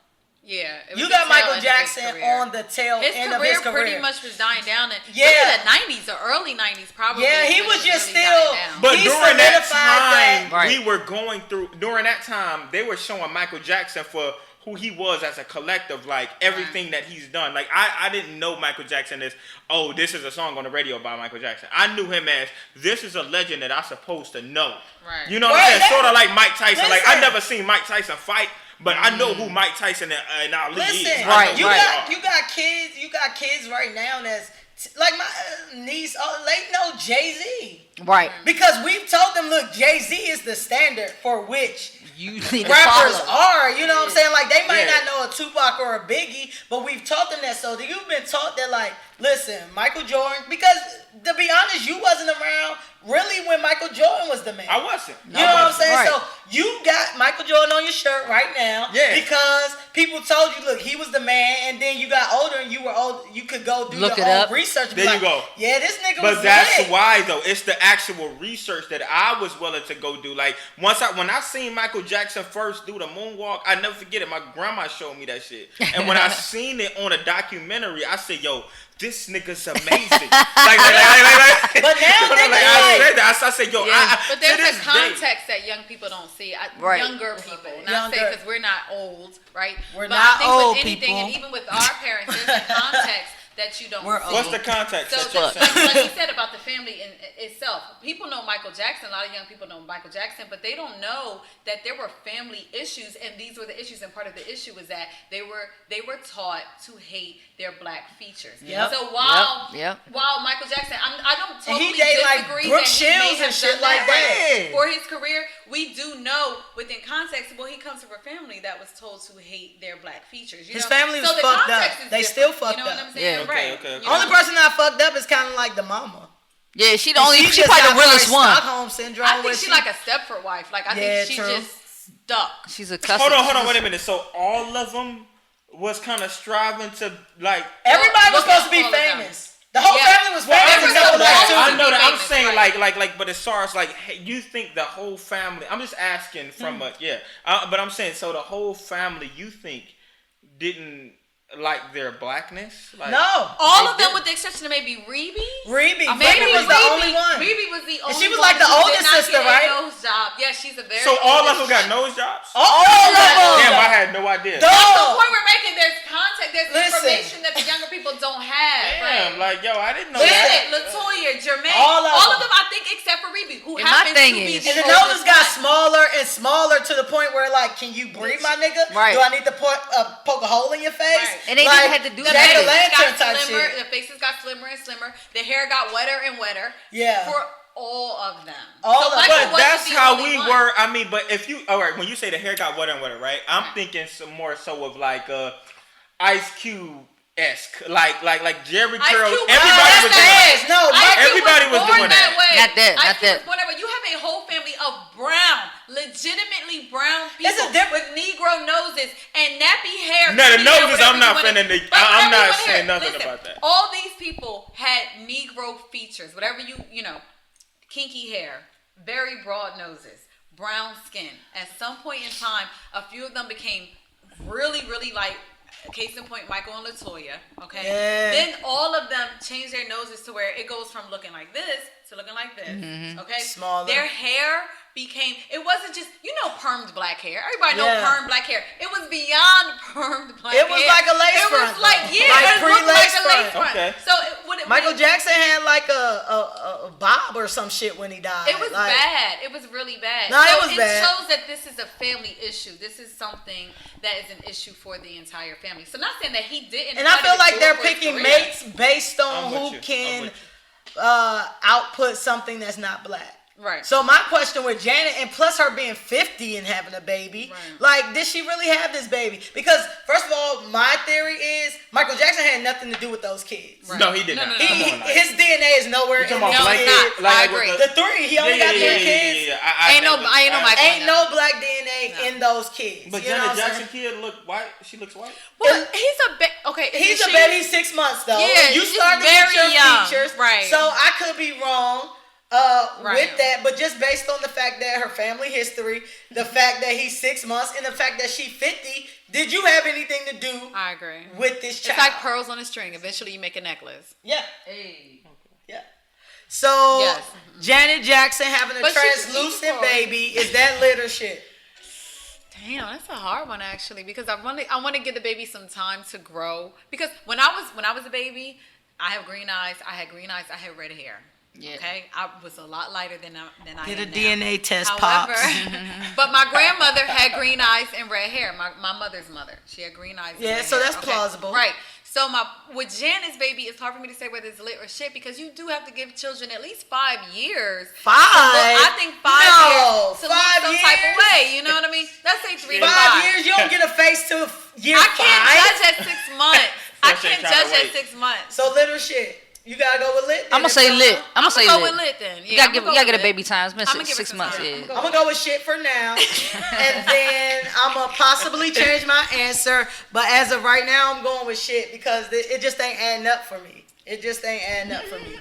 Yeah, you got Michael Jackson on the tail end of his career. Pretty much was dying down. And look at the 90s, the early 90s, probably. Yeah, he was just still. But during that time, we were going through. During that time, they were showing Michael Jackson for who he was as a collective, like everything that he's done. Like I didn't know Michael Jackson as, oh, this is a song on the radio by Michael Jackson. I knew him as, this is a legend that I'm supposed to know. Right. You know what I'm saying? Sort of like Mike Tyson. Listen. Like I never seen Mike Tyson fight. But I know who Mike Tyson and Ali is. Right, you got kids right now that's like my niece. They know Jay-Z. Right. Because we've told them, look, Jay-Z is the standard for which you rappers are. You know what I'm saying? Like they might not know a Tupac or a Biggie, but we've taught them that. So you've been taught that, like, listen, Michael Jordan. Because to be honest, you wasn't around really when Michael Jordan was the man. I wasn't. You know what I'm saying? Right. So you got Michael Jordan on your shirt right now because people told you, look, he was the man, and then you got older and you were old. You could go do your own research. There you go. Yeah, this nigga was lit. But that's why, though. It's the actual research that I was willing to go do. Like when I seen Michael Jackson first do the moonwalk, I never forget it. My grandma showed me that shit, and when I seen it on a documentary, I said, yo, this nigga's amazing. But now I said, yo, but there's a context that young people don't see. Younger people, not say because we're not old, right? We're not old people. And even with our parents, there's a context that you don't see. What's the context? So like you said about the family in itself, people know Michael Jackson. A lot of young people know Michael Jackson, but they don't know that there were family issues, and these were the issues. And part of the issue was that they were taught to hate their black features. Yep. So while Michael Jackson, I don't totally disagree like Brooke Shields and shit like that for his career. We do know within context, well, he comes from a family that was told to hate their black features. His family was fucked up. They still fucked up. You know what I'm saying? Okay. Only person that fucked up is kind of like the mama. Yeah, she probably the realest one. Stockholm syndrome. I think she's like a Stepford wife. Like I think she just stuck. She's a hold on, wait a minute. So all of them was kind of striving to like. Everybody was supposed to be famous. The whole family was famous. I know that. I'm saying like, but as far as like, hey, you think the whole family? I'm just asking from but I'm saying so the whole family you think didn't like their blackness? Like, no. All of them with the exception of maybe Rebe. Rebe was the only one. Rebe was the only one. And she was like the oldest sister, right? Nose job. Yeah, she's a very So all of them got nose jobs? All of them. Damn, I had no idea. That's the point we're making. There's context. There's information that the younger people don't have. Damn, like, yo, I didn't know that. Latoya, Jermaine. All of them, I think, except for Rebe, who happens to be and the noses got smaller and smaller to the point where, like, can you breathe, my nigga? Right. Do I need to poke a hole in your face? Right. And they didn't have to do that. The faces got slimmer and slimmer. The hair got wetter and wetter. Yeah. For all of them. But that's how we were. I mean, but if you, all right, when you say the hair got wetter and wetter, right? I'm thinking some more so of like Ice Cube-esque, like Jerry curl. Everybody was doing that. Everybody was doing that. Not that. Whatever. You have a whole family of brown, legitimately brown people with Negro noses and nappy hair. No, the noses. I'm not saying nothing about that. All these people had Negro features. Whatever you know, kinky hair. very broad noses, brown skin. At some point in time, a few of them became really, really like, case in point, Michael and LaToya, okay? Yeah. Then all of them changed their noses to where it goes from looking like this to looking like this, okay? Smaller. Their hair became, it wasn't just, permed black hair. Everybody know permed black hair. It was beyond permed black hair. It was like a lace front. It was like, though. yeah, like it looked like pre-lace a lace front. Okay. So Michael Jackson had like a bob or some shit when he died. It was bad. It was really bad. No, it was bad. It shows that this is a family issue. This is something that is an issue for the entire family. So not saying that he didn't. And I feel like they're picking mates based on who can output something that's not black. Right. So my question with Janet, and plus her being 50 and having a baby, like, did she really have this baby? Because first of all, my theory is Michael Jackson had nothing to do with those kids. Right. No, he did not. His DNA is nowhere in these kids. I agree. The three, he only got 3 kids. Ain't no black DNA in those kids. But Janet Jackson kid look white. She looks white. Well, he's a baby. Okay, he's a baby. 6 months though. Yeah, you started to get your young. features, right? So I could be wrong. With that, but just based on the fact that her family history, the fact that he's 6 months, and the fact that she's 50, did you have anything to do? I agree. With this child, it's like pearls on a string. Eventually, you make a necklace. Yeah. Yeah. So yes. Janet Jackson having a translucent baby, is that lit or shit? Damn, that's a hard one actually, because I want to give the baby some time to grow. Because when I was a baby, I have green eyes. I had green eyes. I had red hair. Yeah. Okay, I was a lot lighter than I Did am a now. DNA test, However, pops. but my grandmother had green eyes and red hair. My mother's mother, she had green eyes. Yeah, and so red that's hair. plausible, right? So with Janet's baby, it's hard for me to say whether it's lit or shit, because you do have to give children at least 5 years. 5? I think 5 years to 5 look some years? type of way. You know what I mean? Let's say 3 to 5. 5 years, you don't get a face to year 5. I can't judge at 6 months. I can't judge at 6 months. So lit or shit? You gotta go with lit. I'm gonna say lit. I'm gonna say go lit. with lit then. You gotta get a baby time. It's been 6 months. I'm gonna go with shit for now, and then I'm gonna possibly change my answer. But as of right now, I'm going with shit because it just ain't adding up for me. It just ain't adding up for me.